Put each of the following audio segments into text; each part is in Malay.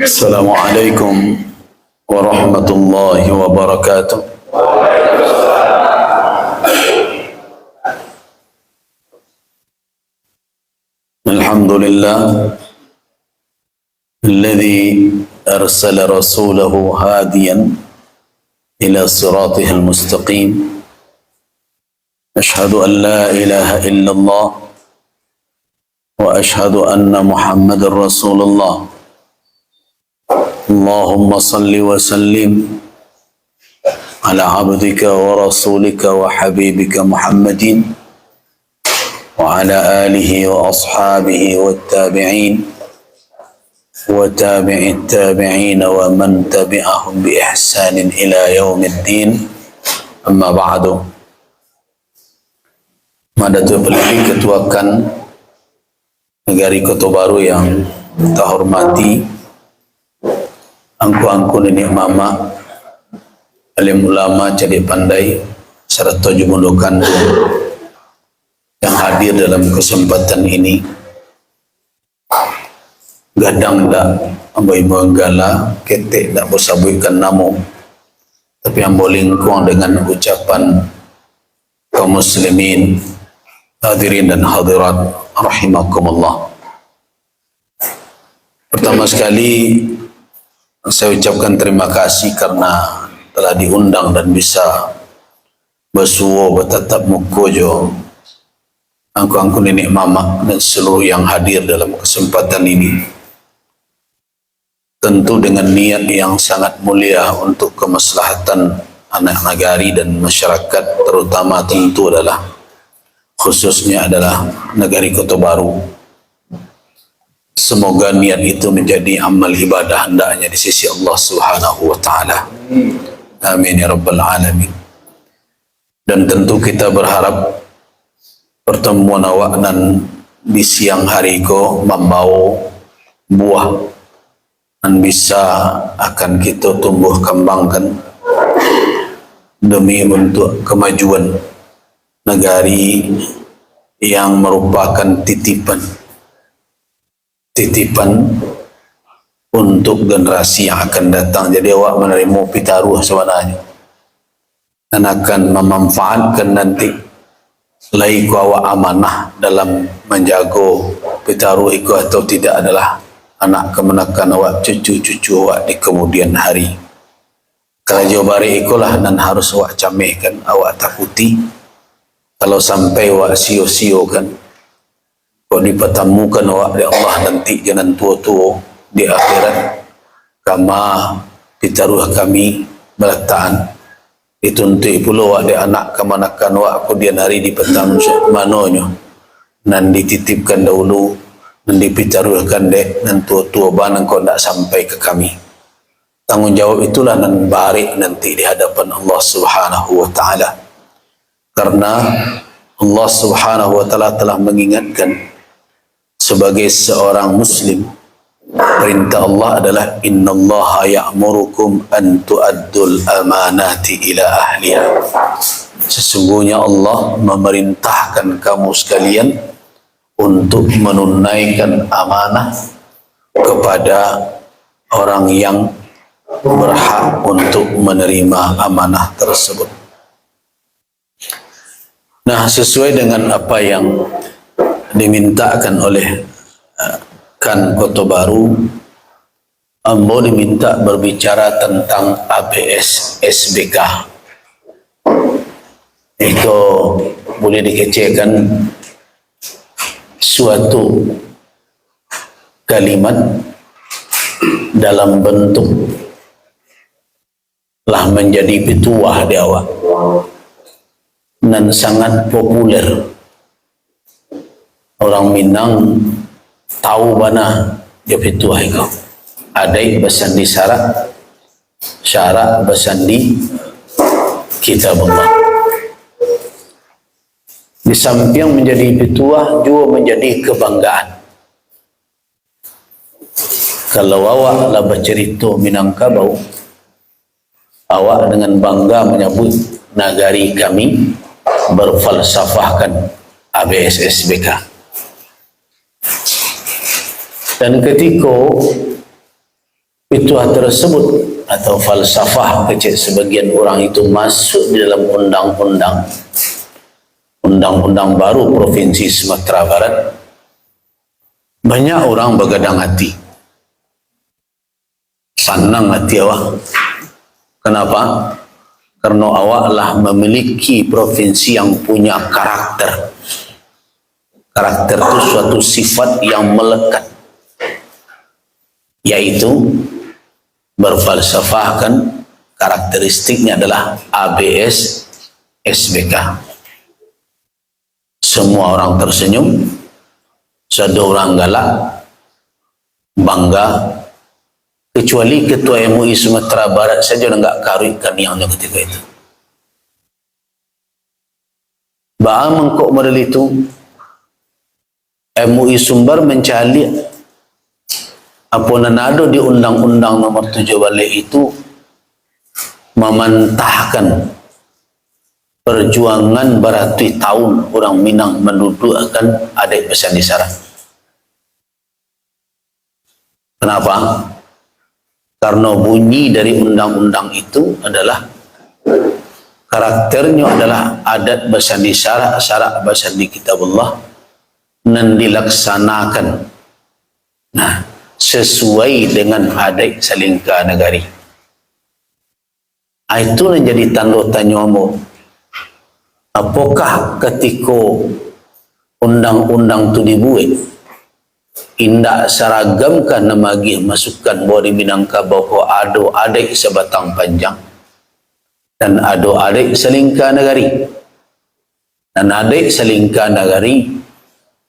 Assalamualaikum warahmatullahi wabarakatuh. Alhamdulillah alladzi arsala rasulahu hadiyan ila siratihil mustaqim. Ashhadu an la ilaha illallah wa ashhadu anna Muhammadar Rasulullah. Allahumma salli wa sallim ala abdika wa rasulika wa habibika Muhammadin wa ala alihi wa ashabihi wa tabi'in wa tabi'it tabi'in wa man tabi'ahum bi ihsanin ila yaumiddin. Amma ba'du. Madatul Peliti Ketuakan Negari Kota Baru yang kita hormati, angku-angku nenek mama, alim ulama, cerdik pandai, serta jumudukan yang hadir dalam kesempatan ini. Gadang dak ambai menggala, ketek dak bersabuikan namo, tapi ambo lingkung dengan ucapan kaum muslimin, hadirin dan hadirat rahimakumullah. Pertama sekali saya ucapkan terima kasih karena telah diundang dan bisa bersuara bertatap muka jo angku-angku nenek mama dan seluruh yang hadir dalam kesempatan ini. Tentu dengan niat yang sangat mulia untuk kemaslahatan anak negari dan masyarakat, terutama tentu adalah khususnya adalah negari Kota Baru. Semoga niat itu menjadi amal ibadah hendaknya di sisi Allah Subhanahu wa taala. Amin ya rabbal alamin. Dan tentu kita berharap pertemuan awak nan di siang hari ko membawa buah dan bisa akan kita tumbuh kembangkan demi untuk kemajuan negari yang merupakan titipan untuk generasi yang akan datang. Jadi awak menerima pitaruh sebenarnya dan akan memanfaatkan nanti laiku awak amanah dalam menjaga pitaruh itu atau tidak adalah anak kemenakan awak, cucu-cucu awak di kemudian hari. Kalau jauh bari ikulah dan harus awak camehkan, awak takuti kalau sampai awak sio-sio kan kau dipertemukan awak di Allah nanti jangan tua-tua di akhirat kama pitaruh kami meletakkan dituntui pula awak di anak kemanakan awak kemudian hari di petang manonyo nan dititipkan dahulu dan dipitaruhkan dek dan tua-tua banang kau tak sampai ke kami. Tanggungjawab itulah nan barik nanti di hadapan Allah Subhanahu wa taala, karena Allah Subhanahu wa taala telah mengingatkan sebagai seorang muslim, perintah Allah adalah innallaha ya'murukum an tu'addul amanati ila ahliha. Sesungguhnya Allah memerintahkan kamu sekalian untuk menunaikan amanah kepada orang yang berhak untuk menerima amanah tersebut. Nah, sesuai dengan apa yang dimintakan oleh Kan Kota Baru, ambo diminta berbicara tentang ABS SBK. Itu boleh dikecilkan suatu kalimat dalam bentuk lah menjadi pituah di awak dan sangat populer. Orang Minang tahu mana dia pituah itu. Adai bersandi syarat, syarat bersandi kitab Allah. Di samping menjadi pituah juga menjadi kebanggaan. Kalau awak lah bercerita Minangkabau, awak dengan bangga menyebut nagari kami berfalsafahkan ABS SBK. Dan ketika Fitwah tersebut atau falsafah kecil sebagian orang itu masuk di dalam undang-undang baru Provinsi Sumatera Barat. Banyak orang bergadang hati, senang hati awak. Kenapa? Karena awaklah memiliki provinsi yang punya karakter. Karakter itu suatu sifat yang melekat, yaitu berfalsafahkan karakteristiknya adalah ABS SBK. Semua orang tersenyum, sedang orang galak, bangga, kecuali Ketua MUI Sumatera Barat saja enggak karuikan yang ketika itu. Bahan mengkok model itu, MUI Sumbar mencari apa nanado di Undang-Undang Nomor 7 balik itu memantahkan perjuangan beratus tahun orang Minang mendudukkan adik pesan di Sarang. Kenapa? Karena bunyi dari undang-undang itu adalah karakternya adalah adat bersandi syarak bersandi kitabullah dan dilaksanakan sesuai dengan adat salingka negari. Itu menjadi tanda tanyamu, apakah ketika undang-undang itu dibuat indak seragamkan namagi masukkan bahwa di Minangkabau ada adik sebatang panjang dan ada adik selingkah negari, dan adik selingkah negari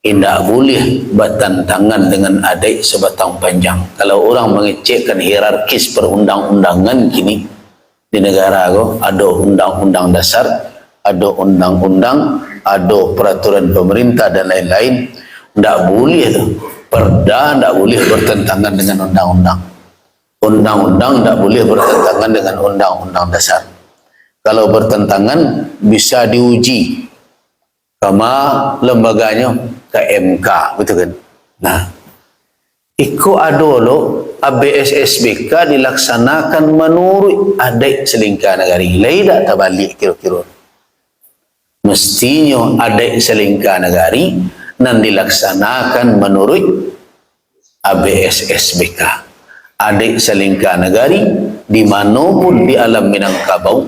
indak boleh bertentangan dengan adik sebatang panjang. Kalau orang mengecekkan hierarkis perundang-undangan kini di negara aku, ada undang-undang dasar, ada undang-undang, ada peraturan pemerintah dan lain-lain. Tidak boleh tu. Perda tidak boleh bertentangan dengan undang-undang. Undang-undang tidak boleh bertentangan dengan undang-undang dasar. Kalau bertentangan bisa diuji sama lembaganya ke MK, betul kan? Nah, iko ada lo ABS SBK dilaksanakan menurut adat selingkah negari. Lain tak terbalik kira-kira. Mestinya adat selingkah negari dan dilaksanakan menurut ABS SBK. Adik selingkah negari dimanapun di alam Minangkabau,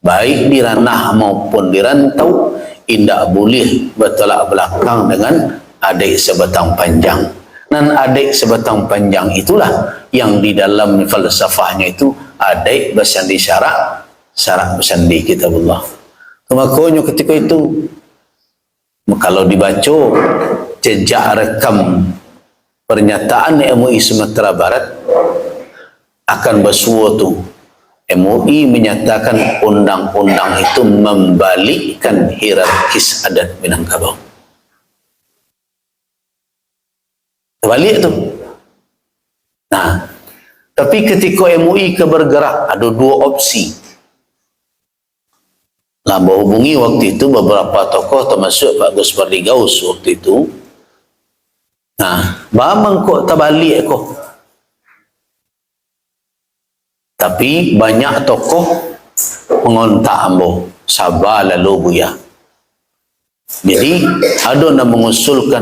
baik di ranah maupun di rantau, tidak boleh bertolak belakang dengan adik sebatang panjang. Dan adik sebatang panjang itulah yang di dalam falsafahnya itu adik bersandi syarak bersandi kitabullah. Makanya ketika itu kalau dibaca jejak rekam pernyataan MUI Sumatera Barat akan bersuatu MUI menyatakan undang-undang itu membalikkan hierarkis adat Minangkabau. Terbalik tu. Nah, tapi ketika MUI bergerak ada dua opsi. Berhubungi waktu itu beberapa tokoh termasuk Pak Gus Pardi Gaus waktu itu. Nah, bamang kok terbalik kok. Tapi banyak tokoh mengontak ambo, sabar lalu buya. Jadi ada yang mengusulkan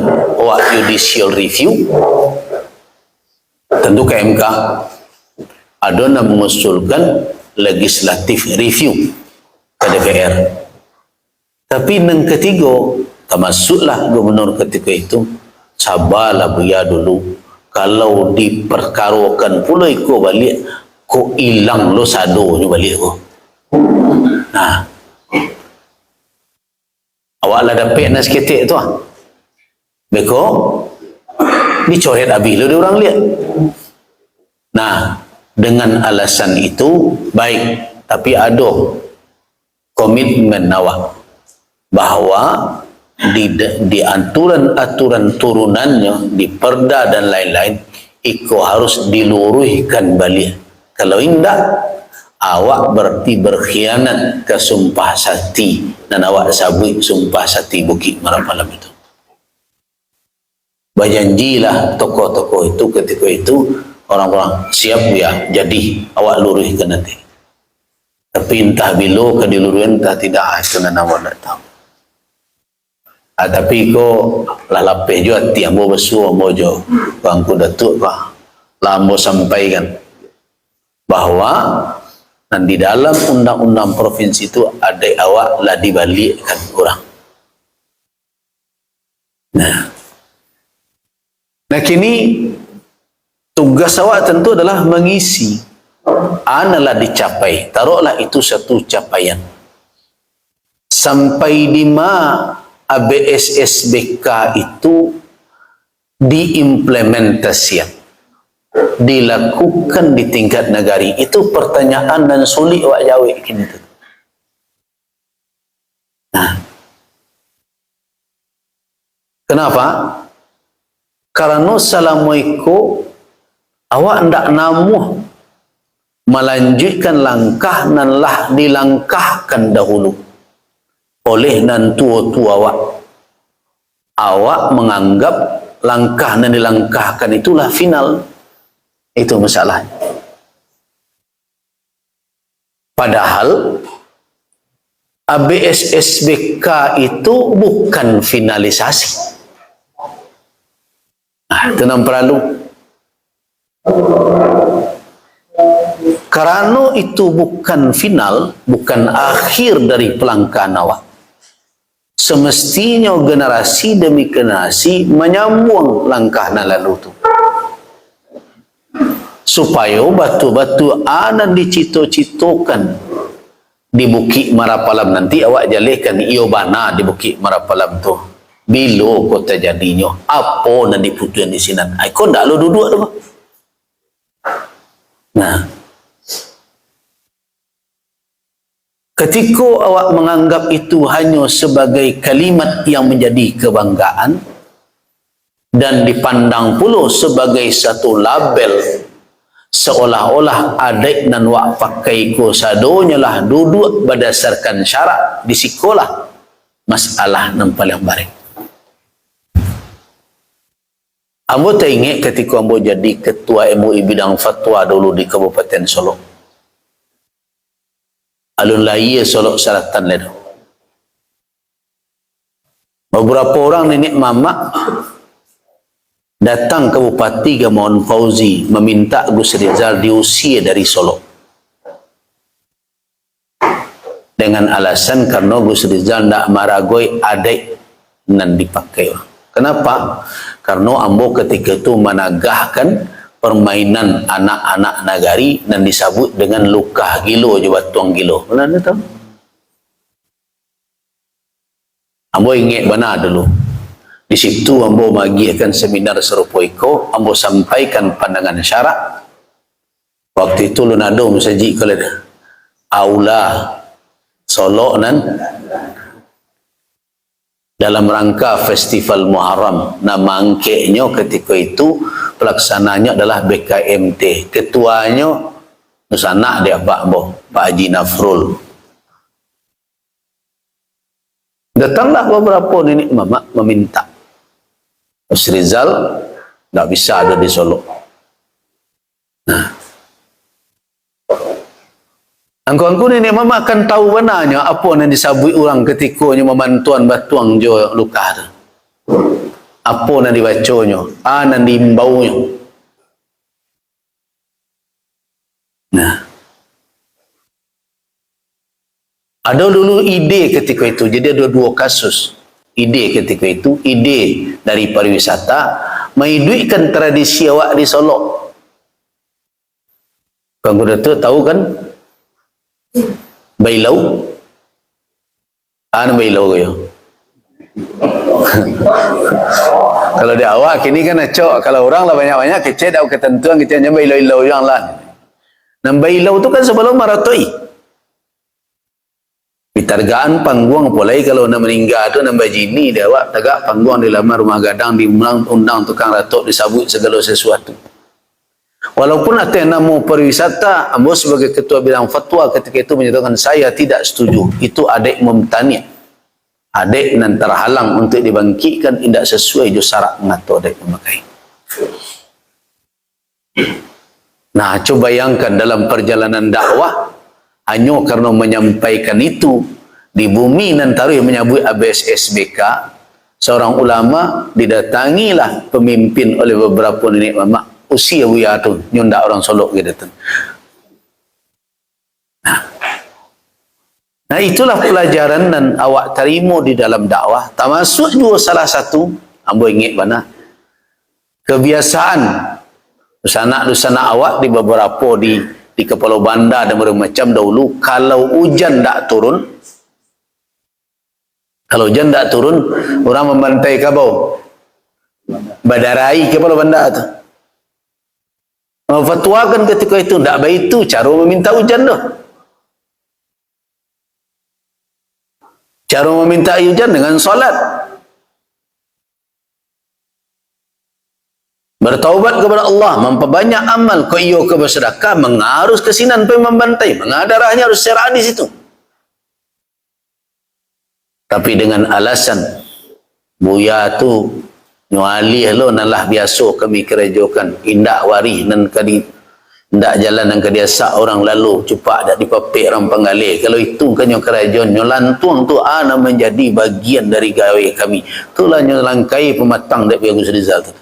judicial review, tentu ke MK. Ada yang mengusulkan legislative review ke DPR. Tapi yang ketiga, termasuklah gubernur ketika itu, sabarlah buya dulu. Kalau diperkarukan pula ikut balik, kok hilang lo sadonya balik ko. Nah, awak lah dapat nas ketik tu ah. Beko dicoret habis lo dia orang lihat. Nah, dengan alasan itu baik, tapi ada komitmen awak bahawa di aturan-aturan turunannya, di perda dan lain-lain, iko harus diluruhkan balik. Kalau tidak, awak berarti berkhianat ke sumpah sakti dan awak sabut sumpah sakti Bukit Merapalam itu. Berjanjilah tokoh-tokoh itu ketika itu orang-orang siap ya, jadi awak luruskan nanti. Tapi entah bila ke diluruhin, entah tidak, itu nak awak tak tahu. Tapi ko lah lapis juga hati ambo besu ambo jo bangku datuk lah ambo sampaikan bahwa di dalam undang-undang provinsi itu ada awak lah dibalikkan orang. Nah kini tugas awak tentu adalah mengisi analah dicapai, taruhlah itu satu capaian sampai di mana ABSSBK itu diimplementasikan, dilakukan di tingkat negari. Itu pertanyaan dan sulit awak jawab kini tu. Nah, kenapa? Karena Assalamualaikum awak ndak namuh melanjutkan langkah nan lah dilangkahkan dahulu oleh nantu awak. Awak menganggap langkah yang dilangkahkan itulah final. Itu masalahnya. Padahal ABSSBK itu bukan finalisasi. Itu yang perlu. Karena itu bukan final, bukan akhir dari pelangkaan awak. Semestinya generasi demi generasi menyambung langkah na lalu tu supaya batu-batu anan dicito-citokan di Bukit Marapalam nanti awak jalihkan iyo bana di Bukit Marapalam tu bila kota jadinya apa nan diputuan di sini ai kau ndak lu duduk tu. Nah, ketika awak menganggap itu hanya sebagai kalimat yang menjadi kebanggaan dan dipandang pula sebagai satu label seolah-olah adik dan wak pakai ko sadonya lah duduk berdasarkan syarat di sekolah, masalah yang paling baik. Ambo teringat ketika ambo jadi ketua MUI bidang fatwa dulu di Kabupaten Solo. Alun Laya Solok Selatan ledo. Beberapa orang nenek mama datang ke Bupati Gamawan Fauzi meminta Gus Rizal diusir dari Solo. Dengan alasan karena Gus Rizal tidak maragoi adik nan dipakai. Kenapa? Karena ambo ketika itu menagahkan permainan anak-anak nagari dan disebut dengan lukah gilo je batuang gilo. Benar tak tahu? Ambo ingat benar dulu. Di situ ambo magikan seminar serupa iko, ambo sampaikan pandangan syarak. Waktu itu lunadom saji kalau ada aula Solo nan dalam rangka Festival Muharram. Nama angkanya ketika itu pelaksananya adalah BKMT. Ketuanya Nusana dia Pak Haji Nafrul. Datanglah beberapa nenek mama meminta Gus Rizal tidak bisa ada di Solo. Nah, angku-angku nenek mama akan tahu benarnya apa yang disabui orang ketikanya memantuan batuang jo luka tu. Apa yang dibacanya, yang diimbaunya. Nah, ada dulu ide ketika itu, jadi ada dua kasus. Ide ketika itu, ide dari pariwisata, menghidupkan tradisi awak di Solo. Kau dah tahu kan? Bailau? Ano bailau kayo? Kalau di awak, kini kan acok. Kalau orang lah banyak-banyak, kecil dah ketentuan, kita hanya bailau-ilau yang lah. Dan bailau tu kan sebelum maratoi. Pitargaan panggung pulai kalau nak meninggal tu nambah jini dia awak tagak panggung di lamar rumah gadang di undang tukang ratok disabut segala sesuatu. Walaupun ada nama pariwisata, ambo sebagai ketua bidang fatwa ketika itu menyatakan saya tidak setuju. Itu adik mumtani. Adik nan terhalang untuk dibangkitkan tidak sesuai jo syarat mengatur adik memakai. Nah, coba bayangkan dalam perjalanan dakwah, hanya karena menyampaikan itu di bumi Nantaruy menyambut ABSSBK, seorang ulama didatangilah pemimpin oleh beberapa nenek mama usia buya tu nyunda orang Solok gitu. Nah, itulah pelajaran dan awak terima di dalam dakwah. Termasuk juga salah satu ambo ingat mana kebiasaan Dusana awak di beberapa di kepala bandar dan macam dahulu, kalau hujan tak turun, orang membantai kabau badarai kepala bandar tu. Memfatwakan ketika itu tak baik itu cara meminta hujan tu. Cara meminta hujan dengan solat. Bertaubat kepada Allah, memperbanyak amal, kau iyo ke bersedekah, mengarus kesinan pergi membantai, mengadarahnya harus serah di situ. Tapi dengan alasan buya tu nyuali lo nalah biasa kami kerjakan, indak wari dan kadi indak jalan dan kadiasa orang lalu cepat dak dipapik orang penggalih. Kalau itu kan yang kerajaan nyolantuang tu ana menjadi bagian dari gawe kami. Itulah nyolangkai pematang dak Agus Rizal tu.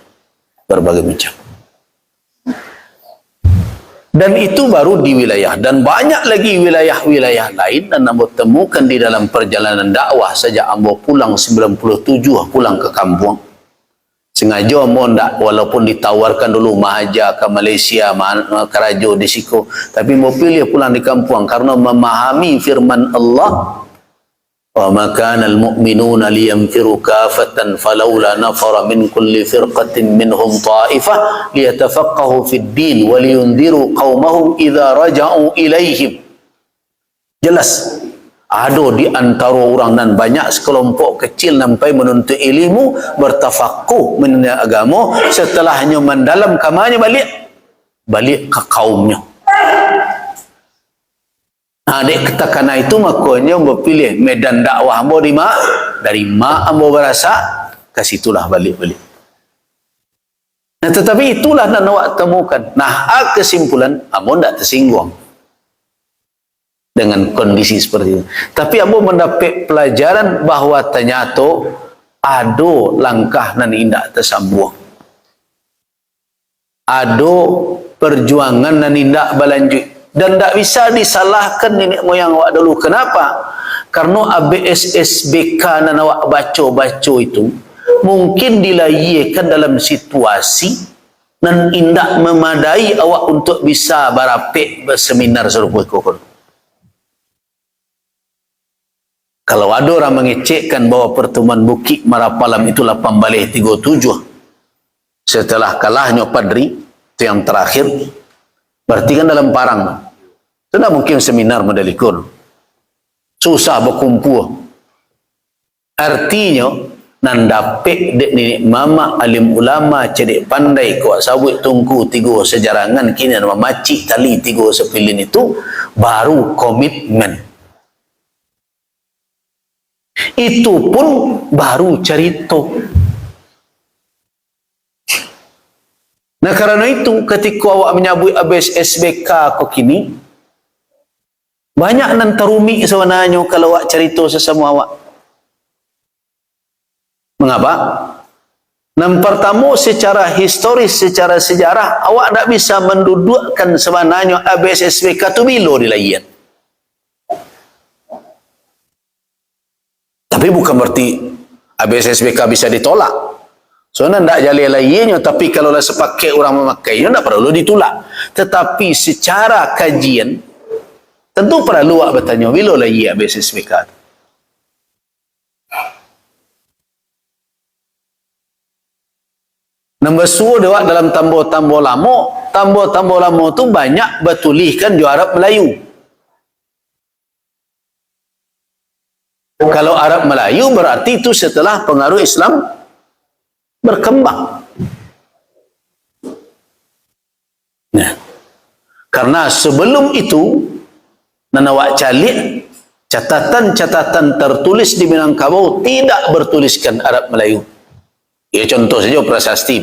Berbagai macam. Dan itu baru di wilayah, dan banyak lagi wilayah-wilayah lain dan ambo temukan di dalam perjalanan dakwah sejak ambo pulang 97 pulang ke kampung. Sengaja ambo ndak, walaupun ditawarkan dulu mahaja ke Malaysia, kerajo di siku, tapi ambo pilih pulang di kampung karena memahami firman Allah. وَمَا كَانَ الْمُؤْمِنُونَ لِيَنْفِرُوا كَافَةً فَلَوْلَا نَفَرَ مِنْ كُلِّ فِرْقَةٍ مِنْهُمْ طَائِفَةٌ لِيَتَفَقَّهُوا فِي الدِّينِ وَلِيُنْذِرُوا قَوْمَهُمْ إِذَا رَجَعُوا إِلَيْهِمْ. Jelas ada di antara orang dan banyak sekelompok kecil sampai menuntut ilmu, bertafakuh mengenai agama, setelahnya mendalam kamarnya balik ke kaumnya. Adik ketakana itu makanya berpilih medan dakwah ambo dari mak ambo berasa ke situlah balik-balik. Nah, tetapi itulah yang awak temukan. Nah, kesimpulan ambo tidak tersinggung dengan kondisi seperti itu. Tapi ambo mendapat pelajaran bahawa ternyata ada langkah nan indah tersambung. Ada perjuangan nan indah berlanjut. Dan tak bisa disalahkan nenek moyang awak dulu. Kenapa? Karena ABSSBK dan awak baca-baca itu mungkin dilayakkan dalam situasi dan indah memadai awak untuk bisa berapik berseminar serupa kokon. Kalau ada orang mengecekkan bahawa pertemuan Bukit Marapalam itu 1837 setelah kalahnya Padri, itu yang terakhir, berarti kan dalam parang. Itu tak mungkin seminar mendalikun. Susah berkumpul. Artinya, nan dapik dek nenek mama alim ulama cedek pandai kuat sabut tungku tiga sejarangan kini nama macik tali tiga sepilin itu baru komitmen. Itu pun baru cerita. Nah, karena itu ketika awak menyambut ABSSBK kok kini banyak nan terumi sebenarnya kalau awak cerita sesama awak. Mengapa? Yang pertama, secara historis, secara sejarah, awak tak bisa mendudukkan sebenarnya ABSSBK itu bila dilayan. Tapi bukan berarti ABSSBK bisa ditolak. Soalnya tidak jalih lainnya, tapi kalau sepakai orang memakainya, tidak perlu ditolak. Tetapi secara kajian, tentu perlu awak bertanya, bila lagi ABSSBK? Nombor suruh dia dalam tambah-tambah lama tu banyak bertuliskan di Arab Melayu. Kalau Arab Melayu berarti itu setelah pengaruh Islam berkembang. Nah, karena sebelum itu awak calik catatan-catatan tertulis di Minangkabau tidak bertuliskan Arab Melayu. Ya contoh saja prasasti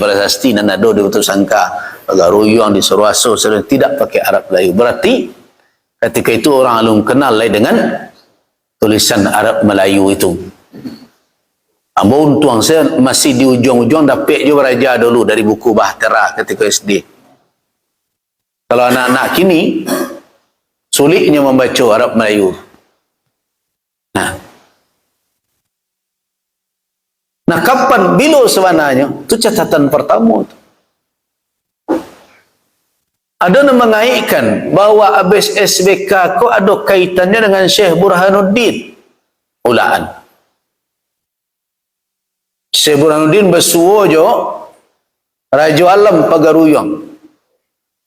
nanado di Batu Sangka, Pagaruyung di Sorwaso, tidak pakai Arab Melayu. Berarti ketika itu orang alun kenal dengan tulisan Arab Melayu itu. Ambon tuang saya masih di ujung-ujung dapat juga raja dulu dari buku Bahtera ketika SD. Kalau anak-anak kini sulitnya membaca Arab Melayu. Nah, kapan bila sebenarnya? Itu catatan pertama. Ada yang mengaitkan bahawa habis SBK kau ada kaitannya dengan Syekh Burhanuddin ulaan. Syekh Burhanuddin bersuara je Raja Alam Pagaruyung.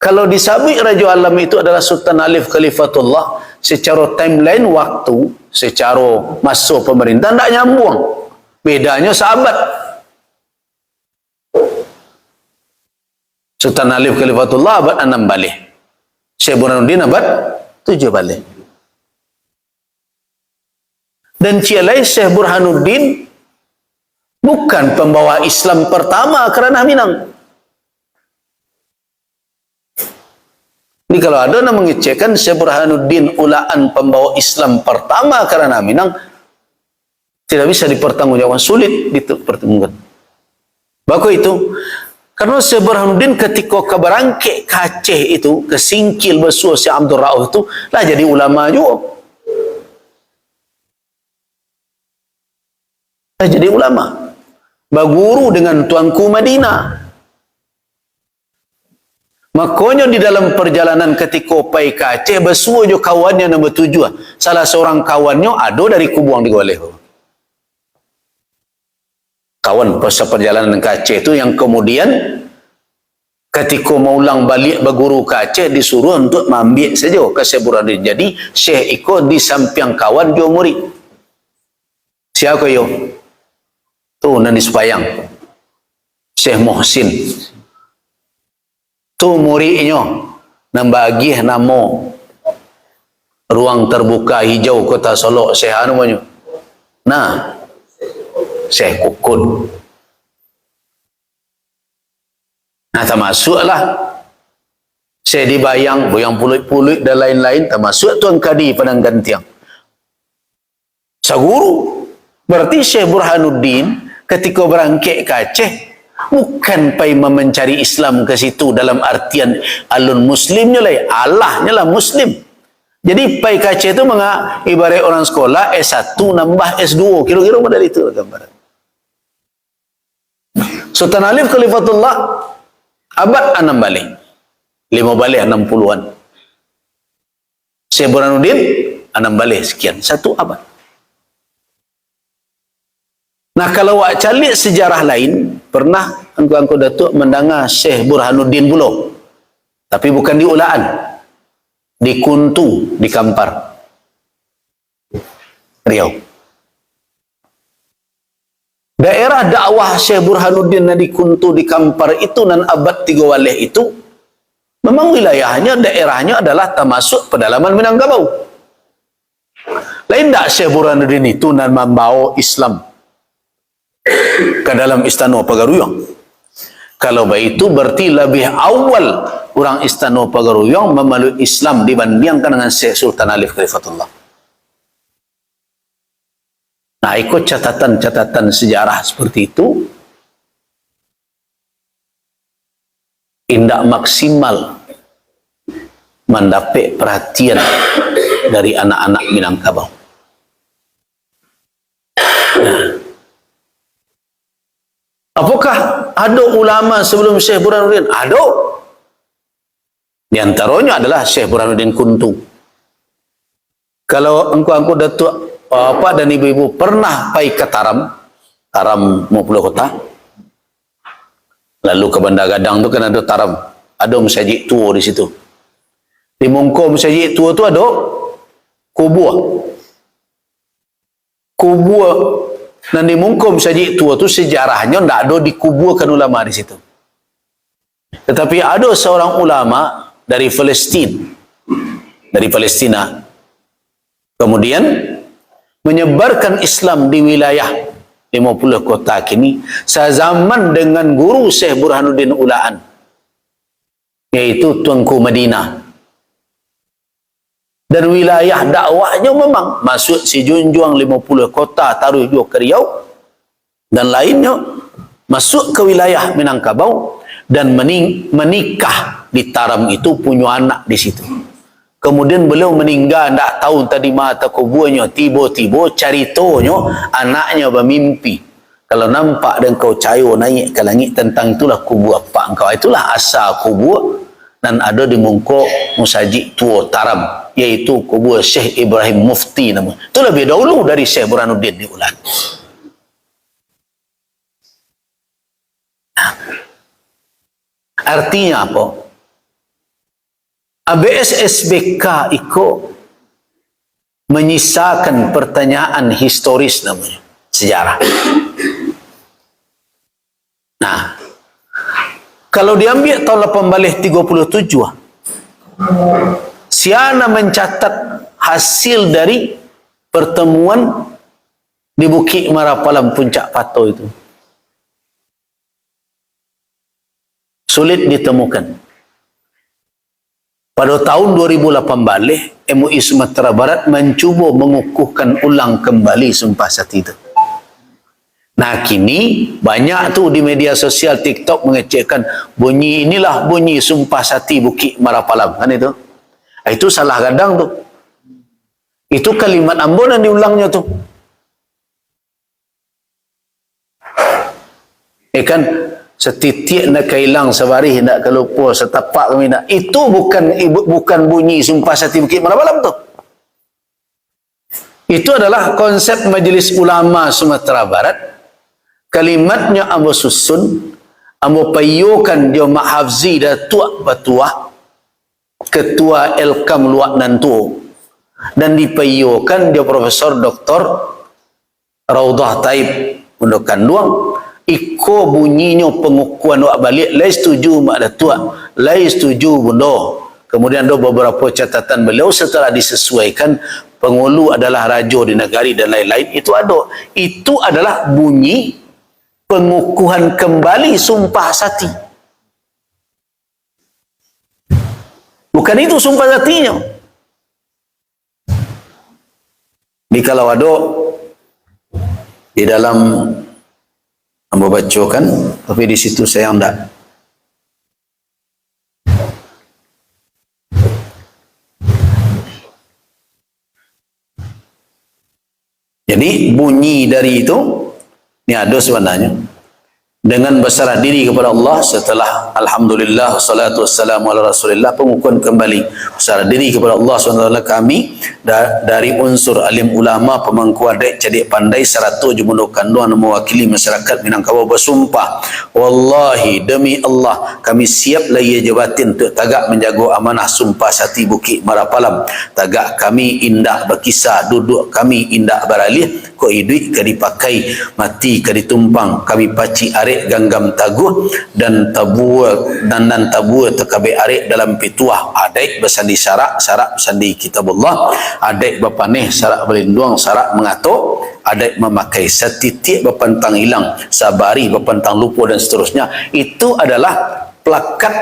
Kalau disabit Raja Alam itu adalah Sultan Alif Khalifatullah, secara timeline waktu, secara masa pemerintahan tak nyambung. Bedanya sahabat. Sultan Alif Khalifatullah abad 6 balik. Syekh Burhanuddin abad 7 balik. Dan cialai Syekh Burhanuddin bukan pembawa Islam pertama kerana Minang. Ini kalau ada yang mengecekkan Syekh Burhanuddin ulaan pembawa Islam pertama kerana Minang, tidak bisa dipertanggungjawabkan, sulit dipertemukan. Bako itu, karena Syekh Burhanuddin ketika ke berangkit ke Aceh itu, ke Singkil bersuah Syekh Abdul Rauf itu, lah jadi ulama juga. Lah jadi ulama. Berguru dengan Tuanku Madinah. Makanya di dalam perjalanan ketika pai ke Aceh, bersuah juga kawannya nombor 7. Salah seorang kawannya ada dari Kubuang di Goleh. Kawan pasal perjalanan ke Aceh itu yang kemudian ketika mau ulang balik berguru ke Aceh disuruh untuk mengambil saja ke Syekh Burhanuddin. Jadi Syekh ikut di samping kawan dia murid. Siapa yo? Tu nani sepayang. Syekh Muhsin. Tu muridnya nambagi nama ruang terbuka hijau Kota Solok Syekh anu banyak. Nah, Syekh Kukun. Nah, termasuklah Syekh Dibayang, Boyang Pulut-Pulut dan lain-lain, termasuk Tuan Kadi Padang Gantiang. Saguru. Berarti Syekh Burhanuddin ketika berangkit ke Aceh bukan pai mencari Islam ke situ dalam artian alun muslimnya lah, Allahnya lah muslim. Jadi pai ke Aceh itu ibarat orang sekolah S1 nambah S2, kira-kira model itu gambaran. Sultan Alif Khalifatullah abad 6 balik. 5 balik 60-an. Syekh Burhanuddin 6 balik sekian. 1 abad. Nah, kalau awak calik sejarah lain, pernah angku-angku Datuk mendengar Syekh Burhanuddin pula. Tapi bukan di Ulaan. Di Kuntu, di Kampar. Riau. Daerah dakwah Syekh Burhanuddin di Kuntu, di Kampar itu dan abad 3 waleh itu, memang wilayahnya, daerahnya adalah termasuk pedalaman Minangkabau. Lain tak Syekh Burhanuddin itu dan membawa Islam ke dalam Istana Pagaruyung? Kalau begitu berarti lebih awal orang Istana Pagaruyung memeluk Islam dibandingkan dengan Syekh Sultan Alif Khalifatullah. Nah, ikut catatan-catatan sejarah seperti itu, tidak maksimal mendapat perhatian dari anak-anak Minangkabau. Nah, apakah ada ulama sebelum Syekh Burhanuddin? Ada. Di antaranya adalah Syekh Burhanuddin Kuntu. Kalau engkau Datuk Bapak dan ibu-ibu pernah pergi ke Taram Mupula Kota, lalu ke Bandar Gadang tu kan ada Taram, ada masjid tua di situ. Di mungkau masjid tua tu ada kubur. Dan di mungkau masjid tua tu sejarahnya tidak ada dikuburkan ulama di situ. Tetapi ada seorang ulama dari Palestina, kemudian menyebarkan Islam di wilayah 50 kota kini sezaman dengan guru Syekh Burhanuddin Ulaan, yaitu Tuanku Madinah. Dan wilayah dakwahnya memang masuk si Junjuang 50 kota, taruh juga ke Riau dan lainnya, masuk ke wilayah Minangkabau dan menikah di Taram itu, punya anak di situ. Kemudian beliau meninggal, tak tahu tadi mata kuburnya, tiba-tiba caritonyo anaknya bermimpi. Kalau nampak dan kau cayo naik ke langit, tentang itulah kubur apa engkau. Itulah asal kubur, dan ada di Mungkok Musajik Tua Taram, yaitu kubur Syekh Ibrahim Mufti nama. Itu lebih dahulu dari Syekh Burhanuddin di Ulan. Artinya apa? ABS SBK itu menyisakan pertanyaan historis namanya, sejarah. Nah, kalau diambil tahun 1837, Siana mencatat hasil dari pertemuan di Bukit Marapalam Puncak Pato itu. Sulit ditemukan. Pada tahun 2018, MUI Sumatera Barat mencuba mengukuhkan ulang kembali Sumpah Sati itu. Nah, kini banyak tu di media sosial TikTok mengecekkan bunyi inilah bunyi Sumpah Sati Bukit Marapalam, kan itu. Itu salah gadang tu. Itu kalimat Ambon yang diulangnya tu. Kan setitik nak kailang sebarih nak kelupa setapak kami nak. Itu bukan bunyi Sumpah Sati Bukit Marapalam tu. Itu adalah konsep Majlis Ulama Sumatera Barat. Kalimatnya ambo susun, ambo payukan dia Mak Hafzi Datuk Batuah, Ketua Elkam Luak Nantu, dan dipayukan dia Profesor Dr. Raudah Taib Undukan Luang. Iko bunyinya pengukuhan wak balik, lai setuju Mak Datuk, lai setuju Bundo. Kemudian ada beberapa catatan beliau setelah disesuaikan, pengulu adalah raja di negari dan lain-lain. Itu adalah bunyi pengukuhan kembali Sumpah Sati. Bukan itu Sumpah Satinya. Di kalau ada di dalam ambo bacakan, tapi di situ saya enggak. Jadi bunyi dari itu ini ada sebenarnya. Dengan berserah diri kepada Allah setelah alhamdulillah salatu wassalamu ala rasulillah, pengukuhan kembali berserah diri kepada Allah SWT, kami dari unsur alim ulama pemangku adat cerdik pandai 100 jumunukan doa mewakili masyarakat Minangkabau bersumpah, wallahi demi Allah kami siap laya jabatin untuk tagak menjaga amanah Sumpah Sati Bukit Marapalam. Tagak kami indah berkisah, duduk kami indah beralih, kok hidup ke dipakai, mati ke ditumpang, kami paci arek ganggam taguh dan tabua dan tabua tekabe arek dalam pituah. Adek bersandi syarak bersandi kitabullah, adek berpaneh syarak berlindung syarak mengatuk, adek memakai setitik berpantang hilang, sabari berpantang lupa dan seterusnya. Itu adalah plakat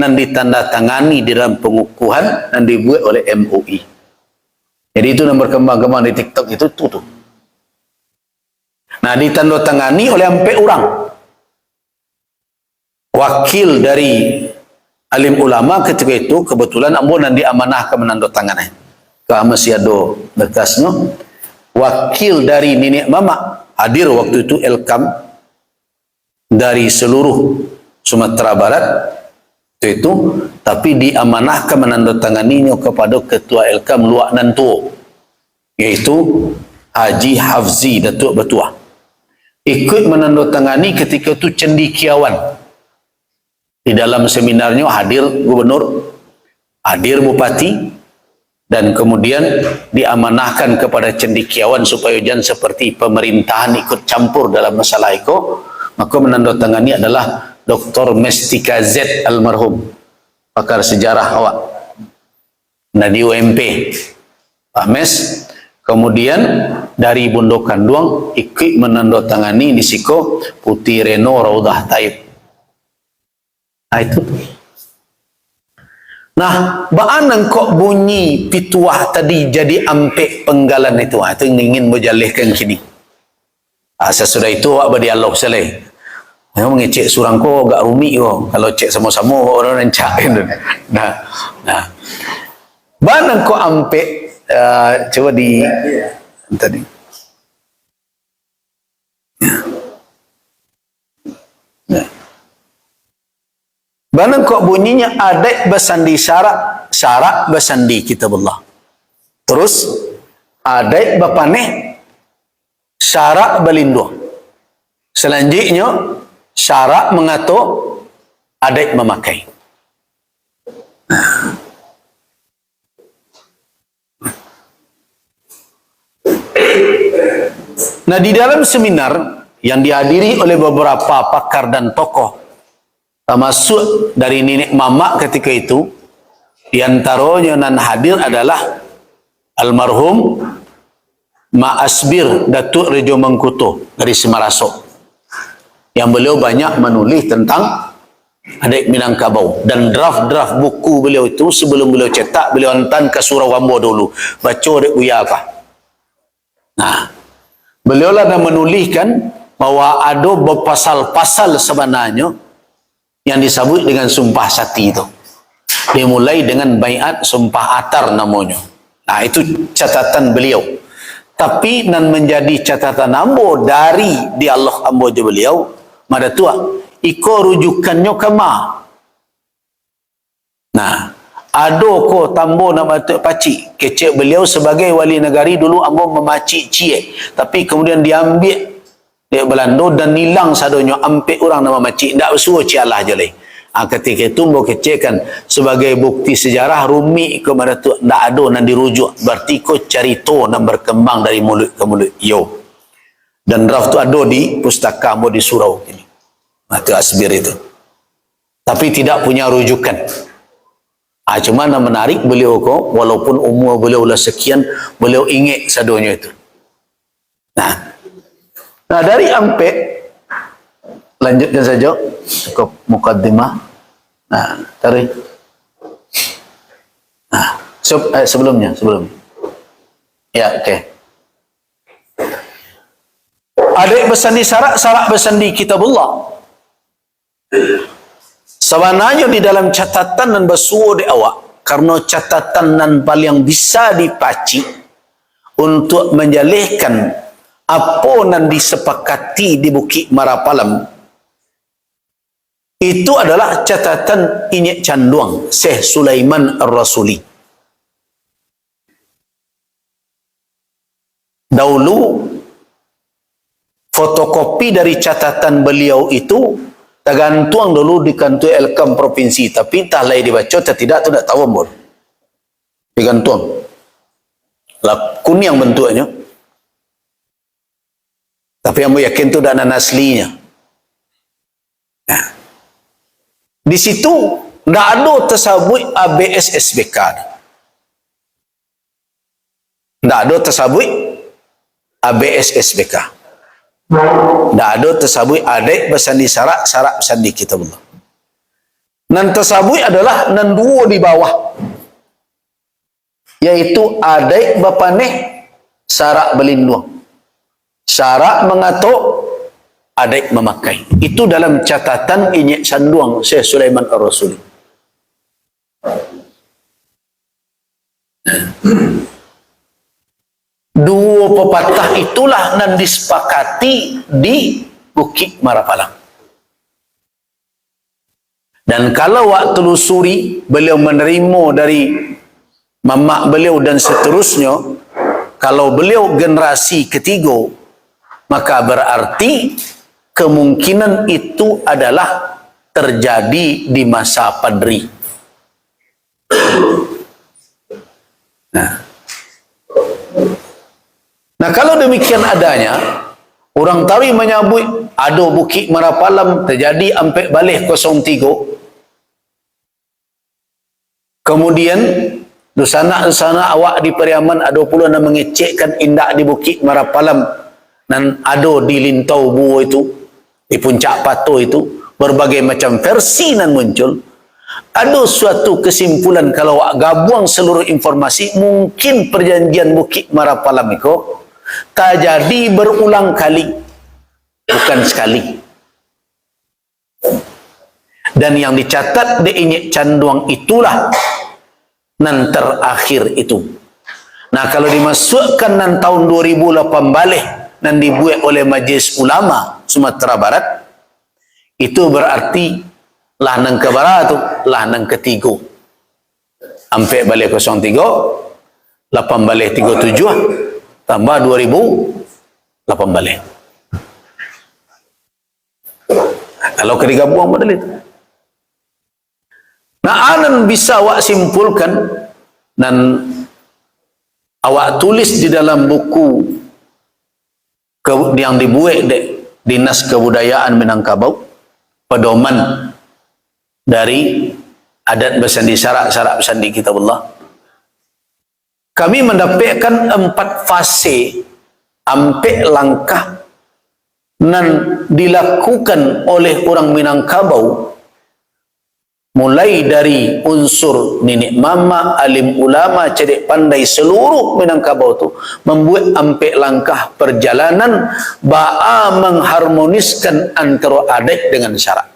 yang ditandatangani di dalam pengukuhan yang dibuat oleh MUI. Jadi itu yang berkembang-kembang di TikTok itu tuh. Nah, ditandatangani oleh 4 orang. Wakil dari alim ulama ketika itu, kebetulan ambo nan diamanahkan menandatangannya. Ka masih ada berkasnya. Wakil dari Nenek Mama hadir waktu itu Elkam dari seluruh Sumatera Barat itu, tapi diamanahkan menandatanganinya kepada Ketua Elkam Luak Nantu, yaitu Haji Hafzi Datuk Batuah. Ikut menandatangani ketika itu cendekiawan. Di dalam seminarnya hadir gubernur, hadir bupati, dan kemudian diamanahkan kepada cendekiawan supaya jangan seperti pemerintahan ikut campur dalam masalah itu. Maka menandatangani adalah Dr. Mestika Z almarhum, pakar sejarah awak, nah di UMP Pak Mes. Kemudian dari Bondo Kanduang ikut menandatangani di Siko Putih Reno Raudah Taib. Nah itu. Nah, baan kok bunyi pituah tadi jadi ampek penggalan itu. Itu ingin menjalihkan kini. Sesudah itu apa dialog selai. Yang mengecek surang ko agak rumit ko. Kalau cek sama-sama orang rancak. Nah. Baan kok ampek coba di tadi. Bana kok bunyinya adat bersandi syarak, syarak bersandi kitabullah. Terus adat bapaneh syarak berlindung. Selanjutnya syarak mengatur adat memakai. Nah, di dalam seminar yang dihadiri oleh beberapa pakar dan tokoh, termasuk dari nenek mamak ketika itu, di antaranya nan hadir adalah almarhum Mak Asbir Datuk Rejo Mengkuto dari Semarasok, yang beliau banyak menulis tentang adat Minangkabau, dan draft-draft buku beliau itu sebelum beliau cetak, beliau hantar ke Surau Ambo dulu, baca adat buya apa. Nah, beliau lah dah menuliskan bahwa ada berpasal-pasal sebenarnya yang disebut dengan sumpah sati itu. Dimulai dengan baiat sumpah atar namanya. Nah, itu catatan beliau. Tapi nan menjadi catatan ambo dari dialog ambo je beliau, mada tua iko rujukannya kema. Nah, ado ko tambo nak batuk pacik kecek beliau sebagai wali negari dulu ambo memacik cie, tapi kemudian diambil dia Belanda dan nilang sadonya ampek orang nama macik ndak suruh cialah je leh. Ketika itu mau kecekan sebagai bukti sejarah rumi kepada tu ndak ada nan dirujuk, berarti ko cerita nan berkembang dari mulut ke mulut yo. Dan draft tu ada di pustaka mau di surau ini. Mata Asbir itu. Tapi tidak punya rujukan. Cuma yang menarik beliau ko, walaupun umur beliau lah sekian, beliau ingat sadonya itu. Nah, dari ampek lanjutkan saja cukup mukaddimah. Nah, tarik. Nah, sebelum. Ya, okey. Adik bersandi syarak, syarak bersandi kitabullah. Sebenarnya di dalam catatan dan bersuara di awak, karena catatan dan paling bisa dipaci untuk menjalihkan apa yang disepakati di Bukit Marapalam, itu adalah catatan Inyek Canduang Syekh Sulaiman Ar-Rasuli. Dahulu fotokopi dari catatan beliau itu tergantung dulu di kantor Elkam provinsi, tapi entah lagi dibaca atau tidak tu tak tahu pun. Digantung. Lah kuning bentuknya. Tapi yang yakin itu dana aslinya. Nah, di situ tidak ada tersabut ABS SBK. Tidak ada tersabut ABS SBK. Tidak ada tersabut adat bersandi syarak, syarak bersandi kitabullah. Nan tersabut adalah nan dua di bawah, yaitu adat bapaneh syarak berlindung. Syarak mengatur, adat memakai. Itu dalam catatan Inyek Canduang Syekh Sulaiman Ar-Rasuli. Dua pepatah itulah yang disepakati di Bukit Marapalang. Dan kalau waktu telusuri beliau menerima dari mamak beliau dan seterusnya, kalau beliau generasi ketiga, maka berarti kemungkinan itu adalah terjadi di masa Padri. Nah, kalau demikian adanya, orang Tawi menyebut ada Bukit Marapalam terjadi ampek balik 03. Kemudian Di sana awak di Pariaman ada pula nak mengecekkan indak di Bukit Marapalam dan ada di Lintau Buo itu, di Puncak Pato itu, berbagai macam versi nan muncul. Ada suatu kesimpulan kalau awak gabung seluruh informasi, mungkin perjanjian Bukit Marapalam itu tak jadi berulang kali, bukan sekali. Dan yang dicatat di Inyek Canduang itulah nan terakhir itu. Nah, kalau dimasukkan nan tahun 2008 balik nan dibuat oleh Majlis Ulama Sumatera Barat, itu berarti lah nang keberapa tu, lah nang ketiga. Ampe balik 03, 8 balik 37, tambah 2008 balik. Kalau kedigabung model itu. Nah, anan bisa awak simpulkan dan awak tulis di dalam buku yang dibuat Dinas Kebudayaan Minangkabau, pedoman dari adat bersandi syarak bersandi kitabullah. Kami mendapatkan 4 fase, 4 langkah yang dilakukan oleh orang Minangkabau, mulai dari unsur nenek mama, alim ulama, cerdik pandai seluruh Minangkabau itu membuat 4 langkah perjalanan ba'a mengharmoniskan antara adat dengan syarak.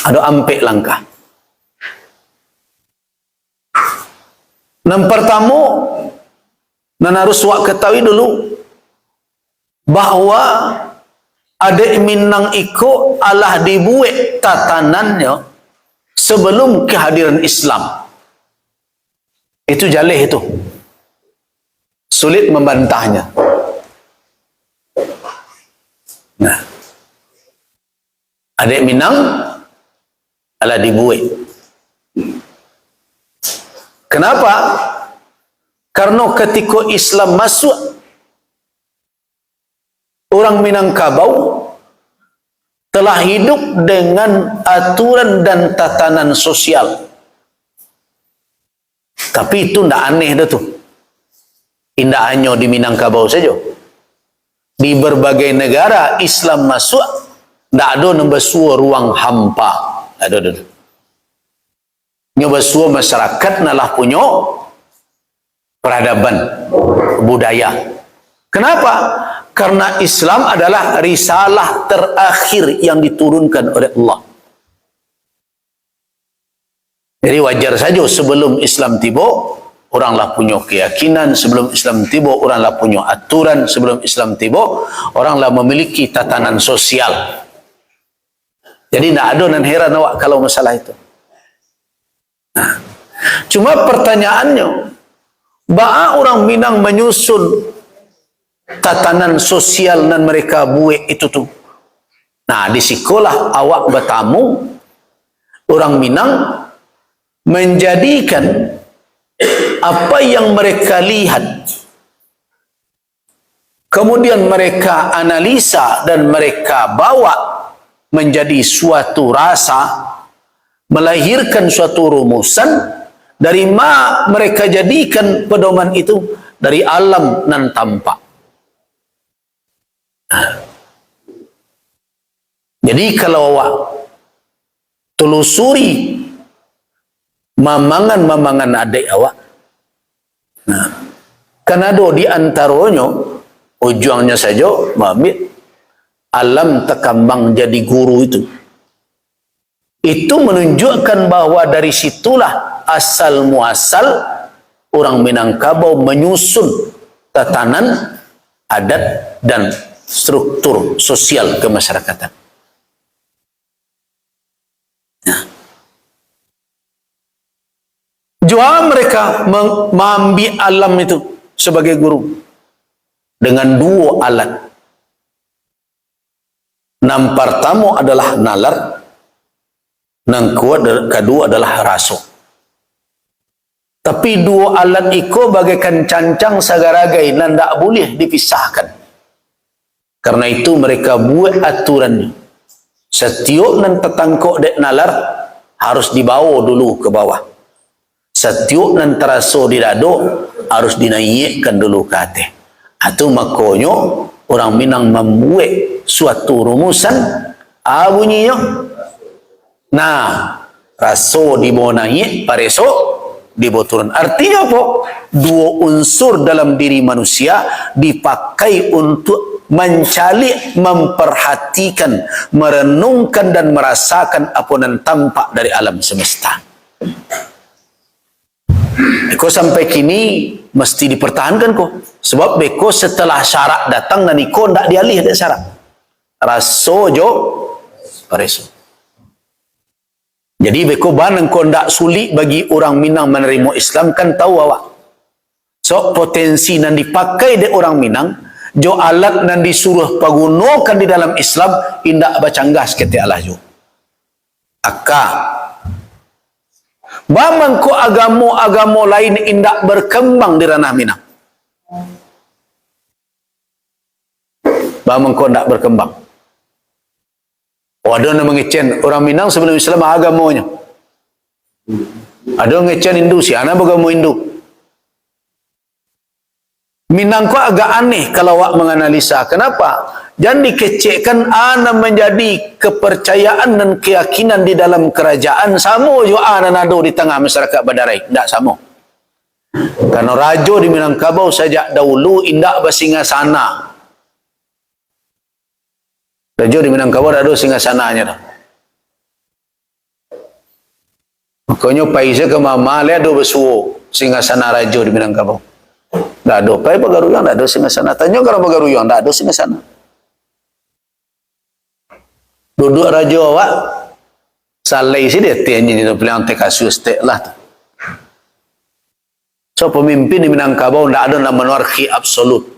Ada 4 langkah. Yang pertama, dan harus awak ketahui dulu bahawa adik Minang iko alah dibuat tatanannya sebelum kehadiran Islam. Itu jalih itu. Sulit membantahnya. Nah, adik Minang alah dibuat. Kenapa? Karena ketika Islam masuk, orang Minangkabau telah hidup dengan aturan dan tatanan sosial. Tapi itu tidak aneh dah tu. Tidak hanya di Minangkabau saja. Di berbagai negara Islam masuk, tidak ada nombor ruang hampa. Ada. Nombor masyarakat nalah punya peradaban, budaya. Kenapa? Karena Islam adalah risalah terakhir yang diturunkan oleh Allah. Jadi wajar saja sebelum Islam tiba, oranglah punya keyakinan. Sebelum Islam tiba, oranglah punya aturan. Sebelum Islam tiba, oranglah memiliki tatanan sosial. Jadi tidak ada nan heran awak kalau masalah itu. Nah, cuma pertanyaannya, ba'a orang Minang menyusun tatanan sosial dan mereka buat itu tu. Nah, di sekolah awak bertamu orang Minang menjadikan apa yang mereka lihat, kemudian mereka analisa dan mereka bawa menjadi suatu rasa, melahirkan suatu rumusan. Dari mana mereka jadikan pedoman itu? Dari alam nan tampak. Jadi kalau awak telusuri mamangan adik awak, nah, kan ada di antaranya ujungnya saja mamit alam tekambang jadi guru itu menunjukkan bahwa dari situlah asal muasal orang Minangkabau menyusun tatanan adat dan struktur sosial kemasyarakatan. Nah, jua mereka mengambil alam itu sebagai guru dengan 2 alat. Yang pertama adalah nalar, yang kedua adalah raso. Tapi 2 alat itu bagaikan cancang sagaragai dan tidak boleh dipisahkan. Karena itu mereka buat aturan. Setiap nan tetangkok dek nalar harus dibawa dulu ke bawah. Setiuk nan teraso di dado harus dinaikkan dulu ke hati. Itu makanya orang Minang membuat suatu rumusan bunyinya. Nah, raso dibawa naik, pareso dibawa turun. Artinya apa? Dua unsur dalam diri manusia dipakai untuk mencari, memperhatikan, merenungkan dan merasakan apa yang tampak dari alam semesta. Beko sampai kini mesti dipertahankan kok. Sebab beko setelah syarat datang dan iko ndak dialih dari syarat. Raso jo pareso. Jadi beko ban engkau ndak sulit bagi orang Minang menerima Islam kan tahu awak. So potensi nan dipakai de orang Minang jo alat nan disuruh pagunakan di dalam Islam indak bacanggas kete Allah jo. Aka bamang ko agama lain indak berkembang di ranah Minang. Bamang ko ndak berkembang. Oh, ada yang mengecen orang Minang sebelum Islam agamanya. Ada yang mengecen Hindu, si anak beragama Hindu. Minang ko agak aneh kalau awak menganalisa. Kenapa? Jangan dikecekkan ana menjadi kepercayaan dan keyakinan di dalam kerajaan sama juga ana nado di tengah masyarakat Badarai. Tidak sama. Karena raja di Minangkabau sejak dahulu indak bersingasana. Raja di Minangkabau ada singgasananya dah. Makanya paisa ke mama le ada bersuo singgasana raja di Minangkabau. Tak ada. Pai Bagaruyang tak ada singgasana. Tanya kalau Bagaruyang tak ada singgasana. Duduk raja awak salai sih dia tanya di dalam kasus tek lah. So pemimpin di Minangkabau tak ada nama monarki absolut.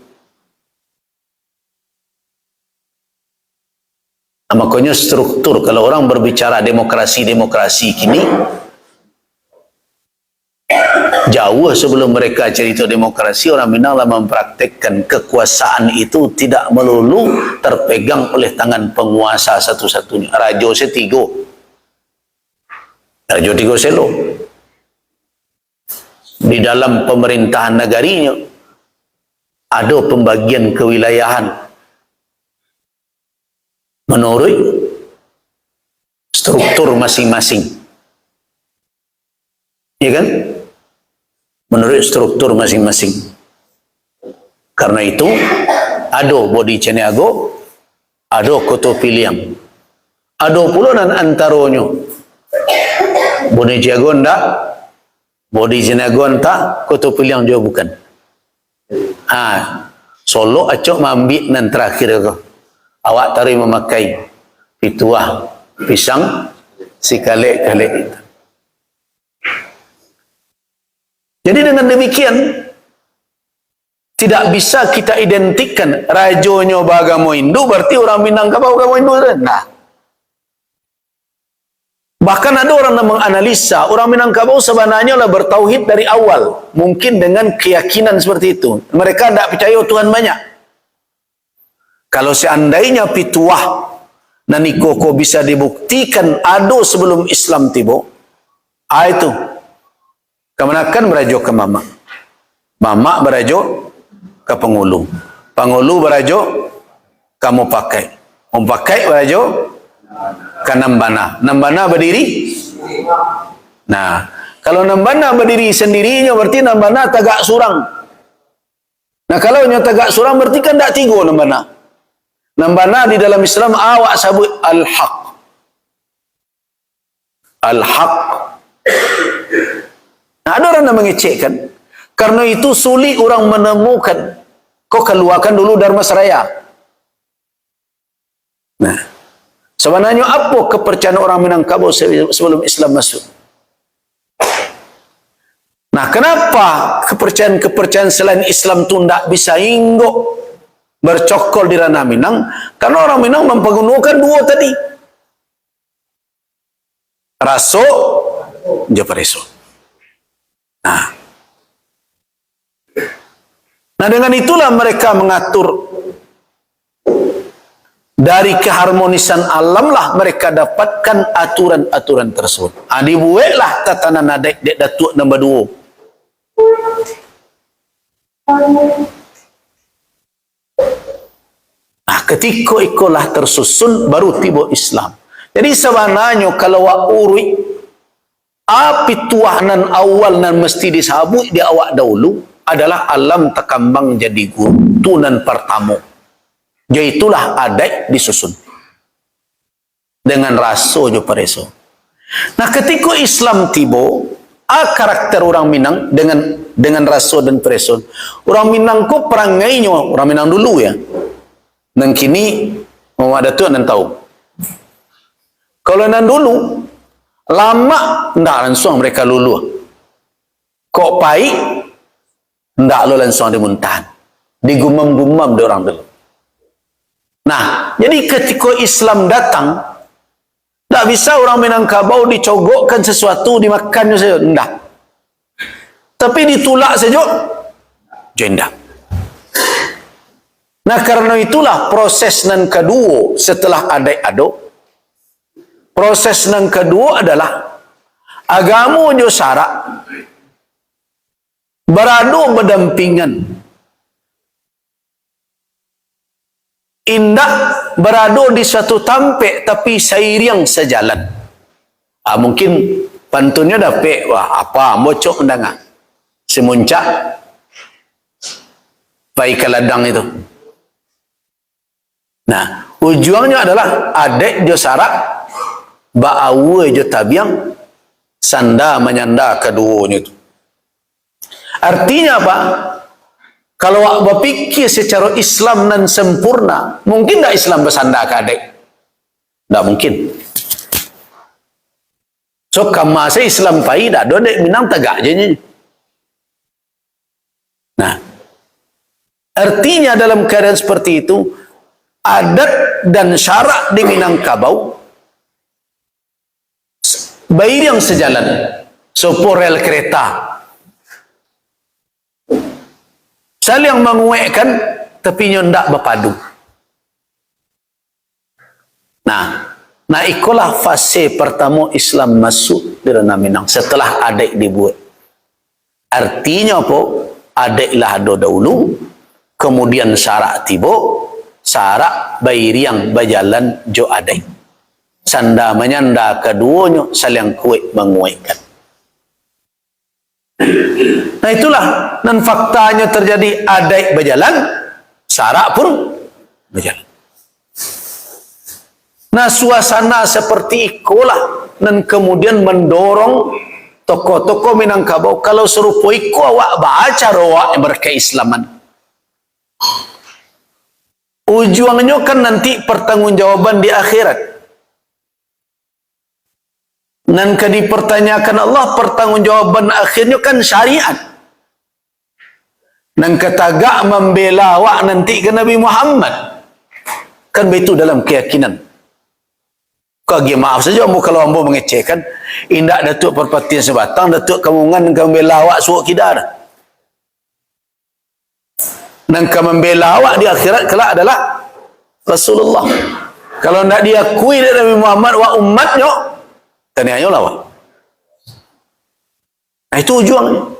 Makanya struktur kalau orang berbicara demokrasi kini jauh sebelum mereka cerita demokrasi, orang Minang lah mempraktekkan kekuasaan itu tidak melulu terpegang oleh tangan penguasa satu-satunya. Raja setigo, Raja tigo selo. Di dalam pemerintahan negarinya ada pembagian kewilayahan menurut struktur masing-masing. Ya kan? Menurut struktur masing-masing. Karena itu ada bodi Ceniago, ada Koto Piliang, ada pula dan antaronyo bodi Ceniago ndak, bodi Ceniago ndak, Koto Piliang juga bukan. Solo acok mambik nan terakhir ko. Awak tari memakai pituah pisang si kalek-kalek itu. Jadi dengan demikian tidak bisa kita identikkan rajonya beragama Hindu berarti orang Minangkabau beragama Hindu. Nah, bahkan ada orang yang menganalisa orang Minangkabau sebenarnya lah bertauhid dari awal, mungkin dengan keyakinan seperti itu. Mereka tidak percaya Tuhan banyak. Kalau seandainya pituah dan ikoko bisa dibuktikan ada sebelum Islam tiba, itu kemenakan berajo ke mama, mama berajo ke pengulu, pengulu berajo kamu pakai, memakai berajo ke nambana, nambana berdiri. Nah, kalau nambana berdiri sendirinya berarti nambana tagak surang. Nah, kalau nya tagak surang berarti kan tak tiga nambana. Nambana di dalam Islam awak sebut al-haq. Al-haq. Nah, ada orang yang mengecekkan. Karena itu sulit orang menemukan. Kau keluarkan dulu Dharma Seraya. Nah, sebenarnya apa kepercayaan orang Minangkabau sebelum Islam masuk? Nah, kenapa kepercayaan selain Islam itu tidak bisa inggok bercokol di ranah Minang? Karena orang Minang mempergunakan dua tadi. Raso, Japareso. Nah, dengan itulah mereka mengatur Dari keharmonisan alam lah mereka dapatkan aturan-aturan tersebut. Dibuatlah tatanan adat dek datuk nombor 2. Ketika ikolah tersusun baru tiba Islam. Jadi sebenarnya kalau awak urui api tuahanan awal nan mesti disabut di awak dahulu adalah alam takambang jadi guru tunan pertama. Yaitulah adat disusun dengan raso jo pareso. Nah, ketika Islam tiba, karakter orang Minang dengan raso dan pareso. Orang Minang ko perangainya orang Minang dulu ya. Nang kini Muhammad Datuk nan tahu. Kalau nan dulu lama ndak langsung mereka lulu. Kok pai ndak lo langsung dimuntahan. Digumam-gumam dia orang dulu. Nah, jadi ketika Islam datang, tak bisa orang Minangkabau dicogokkan sesuatu, dimakannya saja. Tidak. Tapi ditulak saja, jenda. Nah, karena itulah proses yang kedua setelah adat-adat. Proses yang kedua adalah agama jo syarak beradu berdampingan. Indah berada di satu tampek tapi seiring sejalan. Mungkin pantunnya dapat apa bocok ndangan semuncak baik ladang itu. Nah, ujungnya adalah adek jo sarak baawe jo tabiang sanda menyanda keduanya itu. Artinya apa? Kalau awak berpikir secara Islam nan sempurna, mungkin tak Islam bersandar ke adik? Tak mungkin. So, kamasa Islam pai dah, dodek Minang tegak je. Nah, artinya dalam keadaan seperti itu, adat dan syarak di Minangkabau baik yang sejalan, sopo rel kereta. Saling menguatkan tapi ndak berpadu. Nah ikulah fase pertama Islam masuk di ranah Minang setelah adat dibuat. Artinya apa? Adat lah ada dahulu, kemudian syarak tiba, syarak bayriang berjalan jo adat. Sanda menyanda keduanya saling kuat menguatkan. Nah itulah dan faktanya terjadi adat berjalan, syarak pun berjalan. Nah suasana seperti itulah dan kemudian mendorong tokoh-tokoh Minangkabau kalau serupa iku awak baca roa berkeislaman. Ujungnya kan nanti pertanggungjawaban di akhirat. Dan dipertanyakan Allah pertanggungjawaban akhirnya kan syariat. Dan ketagak membela awak nanti ke Nabi Muhammad. Kan begitu dalam keyakinan. Kau maaf saja kalau ambo mengecehkan. Indak Datuk Perpatian Sebatang, Datuk Kamungan dan membela awak suuk kita dah. Dan membela awak di akhirat kelak adalah Rasulullah. Kalau tidak diakui dari Nabi Muhammad wa umatnya, tanya lawan. Nah itu ujungnya.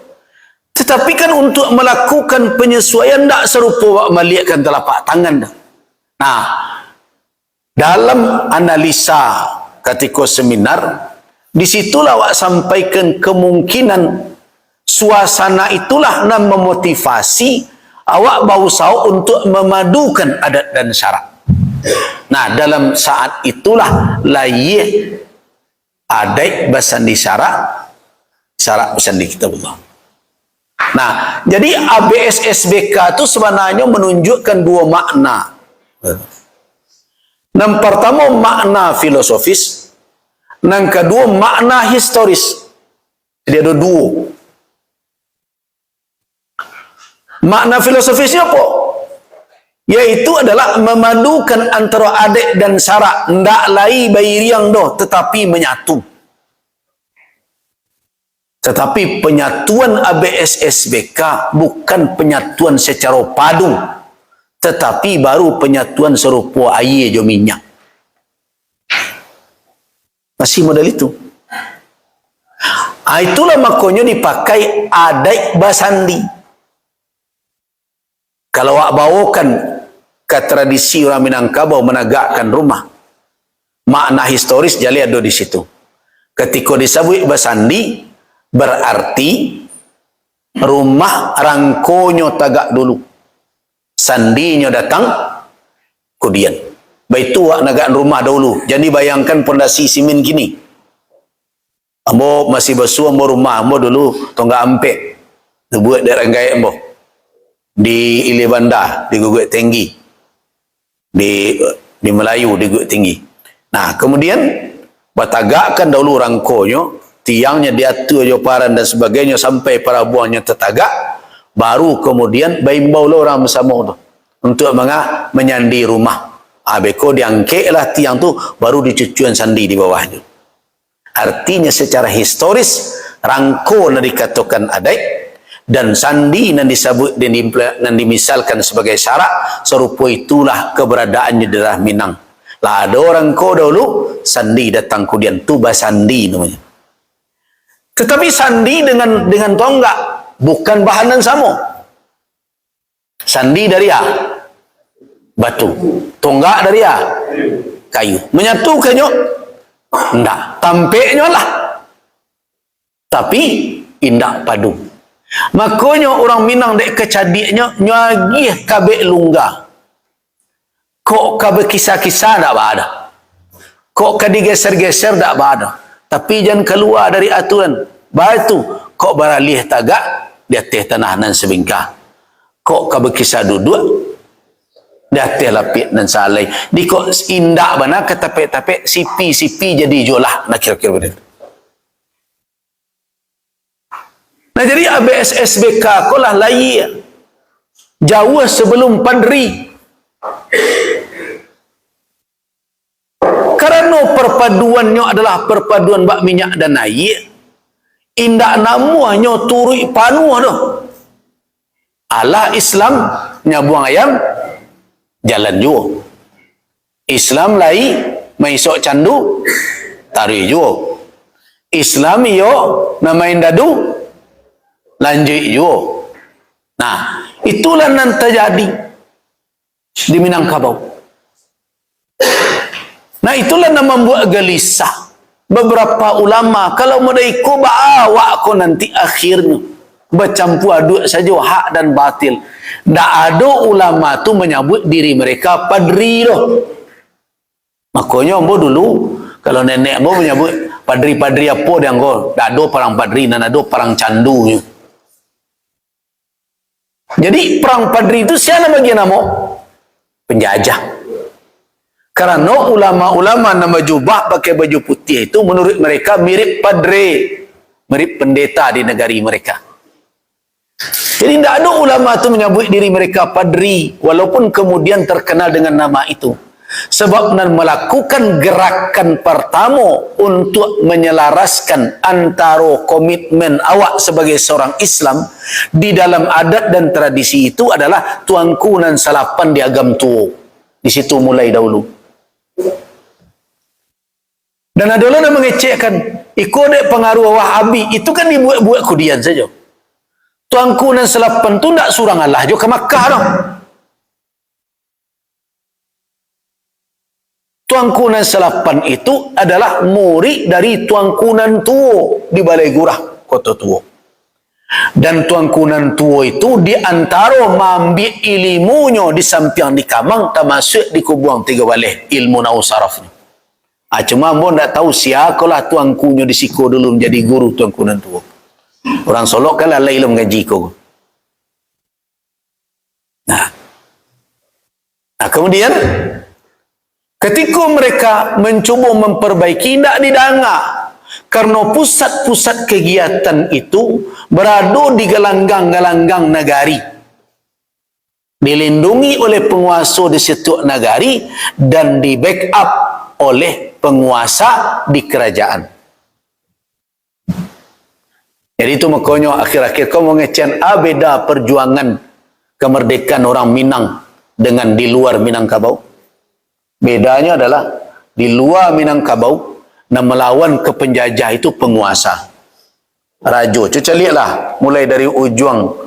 Tetapi kan untuk melakukan penyesuaian tak serupa melihatkan telapak tangan dah. Nah, dalam analisa ketika seminar, disitulah awak sampaikan kemungkinan suasana itulah yang memotivasi awak berusaha untuk memadukan adat dan syarak. Nah, dalam saat itulah layih adat bersandi syarak, syarak bersandi kitabullah. Nah, jadi ABSSBK itu sebenarnya menunjukkan dua makna. Yang pertama makna filosofis, yang kedua makna historis. Jadi ada dua. Makna filosofisnya apa? Yaitu adalah memadukan antara adat dan syarak, ndak lai bairiang doh, tetapi menyatu. Tetapi penyatuan ABSSBK bukan penyatuan secara padu, tetapi baru penyatuan serupa air jo minyak. Masih model itu. Itulah makanya dipakai adat basandi. Kalau awak bawakan ke tradisi orang Minangkabau menegakkan rumah, makna historis jali ada di situ. Ketika disebut basandi, berarti rumah rangkonyo tagak dulu, sandinya datang kemudian. Baitu wak nagaan rumah dahulu. Jadi bayangkan pondasi simen gini. Ambo masih besu ambo rumah ambo dulu tonggak ampek. Buat daerah gaya ambo. Di Ili Banda, di Gugut Tinggi. Di Melayu, di Gugut Tinggi. Nah, kemudian batagakkan dahulu rangkonyo, tiangnya diatur joparan dan sebagainya sampai para buahnya tertagak, baru kemudian baimbau orang bersama tu untuk menyandi rumah. Beko diangkeklah tiang tu, baru dicucuan sandi di bawahnya. Artinya secara historis rangko yang dikatakan adat dan sandi yang disebut dan dimisalkan sebagai syarak, serupa itulah keberadaannya di daerah Minang. Lah ada orang ko dahulu, sandi datang kemudian, tu basandi namanya. Tetapi sandi dengan tonggak bukan bahan yang sama. Sandi dari batu, tonggak dari kayu. Menyatukannya enggak, tampeknya lah. Tapi indak padu. Makanya orang Minang dek kecadiknya nyagih kabek lungga. Kok kabek kisah-kisah tak ada. Kok kadigeser-geser tak ada. Tapi jangan keluar dari aturan. Batu kok baralih tagak di atas tanah nan sebingkah. Kok kabek kisah duduk di atas lapik dan salai. Di kok indak bana ke tapek-tapek sipi-sipi jadi jolah. Nah kira-kira begitu. Nah jadi ABSSBK kolah layi jauh sebelum Padri. Karena perpaduannya adalah perpaduan bak minyak dan air, indak namuannya turui panuh doh. Allah Islam nyabuang ayam jalan juga. Islam lai maisok candu tarik juga. Islam iyo namain dadu lanjut juga. Nah, itulah yang terjadi di Minangkabau. Nah, itulah yang membuat gelisah beberapa ulama. Kalau mau ikut bawa ko nanti akhirnya bercampur aduk saja hak dan batil. Tak ada ulama tu menyebut diri mereka padri loh. Makanya ambo dulu kalau nenek ambo menyebut padri-padri apa dia anggo, tak ada perang padri dan ada perang candu. Jadi perang padri itu siapa bagian nama? Penjajah. Karena ulama-ulama nama jubah pakai baju putih itu menurut mereka mirip padre, mirip pendeta di negari mereka. Jadi tidak ada ulama itu menyebut diri mereka padri walaupun kemudian terkenal dengan nama itu. Sebab melakukan gerakan pertama untuk menyelaraskan antara komitmen awak sebagai seorang Islam di dalam adat dan tradisi itu adalah tuanku nan salapan di agam tua. Di situ mulai dahulu. Dan ada orang yang mengecekkan ikut dek pengaruh Wahabi itu kan dibuat-buat kudian saja. Tuanku nan salapan tu tak surang Allah juga ke Makkah dong. Tuanku nan salapan itu adalah murid dari Tuanku nan Tuo di Balai Gurah, Kota Tuo. Dan Tuanku nan Tuo itu di antara mengambil ilmunya di samping di Kamang, termasuk di Kubuang Tiga Balai, ilmu nau sarafnya. Cuma ambo tak tahu siapalah tuankunya di Siko dulu menjadi guru Tuanku nan Tuo. Orang Solok kan lalai ilmu ngaji ko. Nah, kemudian ketika mereka mencuba memperbaiki, tidak didanga. Karena pusat-pusat kegiatan itu berada di gelanggang-gelanggang negari. Dilindungi oleh penguasa di setiap negari dan di backup oleh penguasa di kerajaan. Jadi itu makanya akhir-akhir kau mengecen beda perjuangan kemerdekaan orang Minang dengan di luar Minangkabau? Bedanya adalah di luar Minangkabau dan melawan ke penjajah itu penguasa. Rajo, cuca lihatlah mulai dari ujung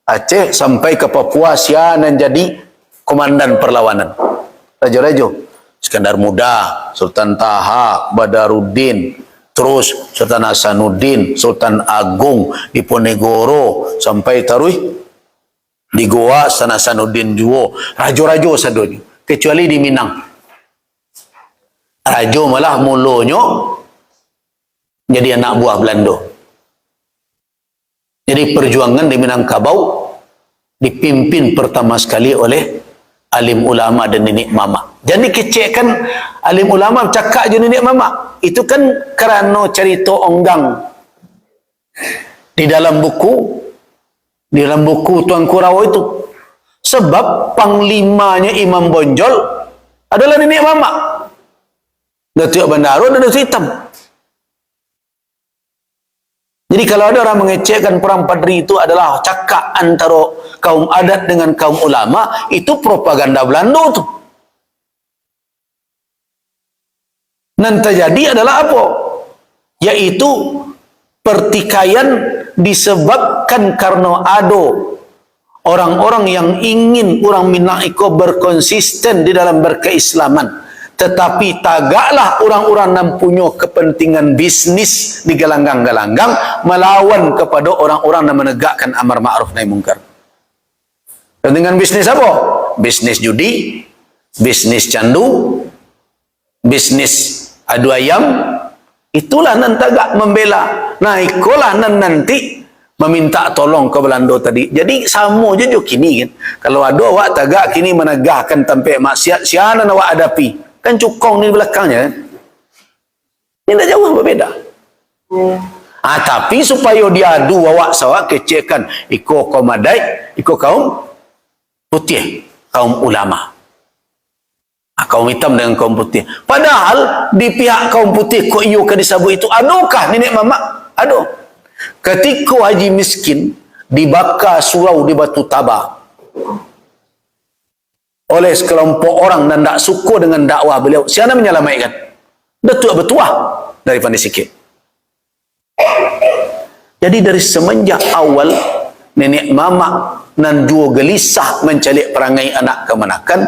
Aceh sampai ke Papua, sianan jadi komandan perlawanan. Rajo-rajo, Iskandar Muda, Sultan Taha, Badaruddin, terus Sultan Hasanuddin, Sultan Agung, Diponegoro, sampai taruh di Goa, Sultan Hasanuddin Juwo, rajo-rajo sadonya, kecuali di Minang. Rajo malah mulanya jadi anak buah Belanda. Jadi perjuangan di Minangkabau dipimpin pertama sekali oleh alim ulama dan nenek mama. Jadi kecekkan alim ulama cakap je nenek mama. Itu kan kerana cerita onggang di dalam buku Tuan Kurawa itu. Sebab panglimanya Imam Bonjol adalah nenek mama. Datuk Bandaro dan Datuk Hitam. Jadi kalau ada orang mengecekkan Perang Padri itu adalah cakap antara kaum adat dengan kaum ulama, itu propaganda Belanda tu. Dan terjadi adalah apa? Yaitu pertikaian disebabkan karena ada orang-orang yang ingin orang Minang Iko berkonsisten di dalam berkeislaman. Tetapi tagaklah orang-orang yang punya kepentingan bisnis di gelanggang-gelanggang melawan kepada orang-orang yang menegakkan amar ma'ruf nahi mungkar. Dan dengan bisnis apa? Bisnis judi, bisnis candu, bisnis adu ayam. Itulah nan tagak membela. Nah, ikolah nan nanti meminta tolong ke Belanda tadi. Jadi sama je kini kan. Kalau ada awak tagak kini menegakkan tanpa maksiat, siapa awak hadapi? Kan cukong di belakangnya. Ini dah jauh berbeda. Tapi supaya dia adu awak sawak kecekan iko kaum adat, iko kaum putih, kaum ulama. Kaum hitam dengan kaum putih. Padahal di pihak kaum putih kok iyo ke disabut itu adukah nenek mama? Aduh. Ketika Haji Miskin dibakar surau di Batu Tabah oleh sekelompok orang dan tak suka dengan dakwah beliau, siapa menyelamatkan? Datuk Bertuah dari Pandai Sikit. Jadi dari semenjak awal nenek mama nan juga gelisah mencari perangai anak kemanakan,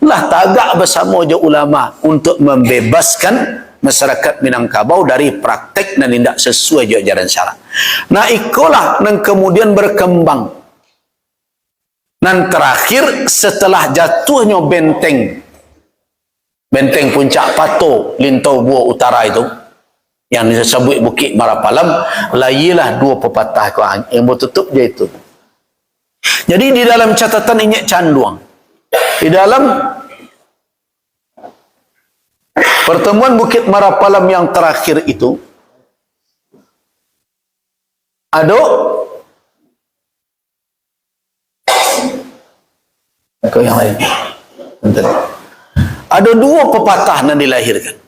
lah tagak bersama je ulama untuk membebaskan masyarakat Minangkabau dari praktek dan tidak sesuai je ajaran syarak. Nah, ikolah yang kemudian berkembang. Dan terakhir setelah jatuhnya benteng Puncak Pato Lintau Buah Utara itu yang disebut Bukit Marapalam, layilah dua pepatah yang bertutup je itu. Jadi di dalam catatan Inyek Canduang, di dalam pertemuan Bukit Marapalam yang terakhir itu ada yang lain. Ada dua pepatah yang dilahirkan.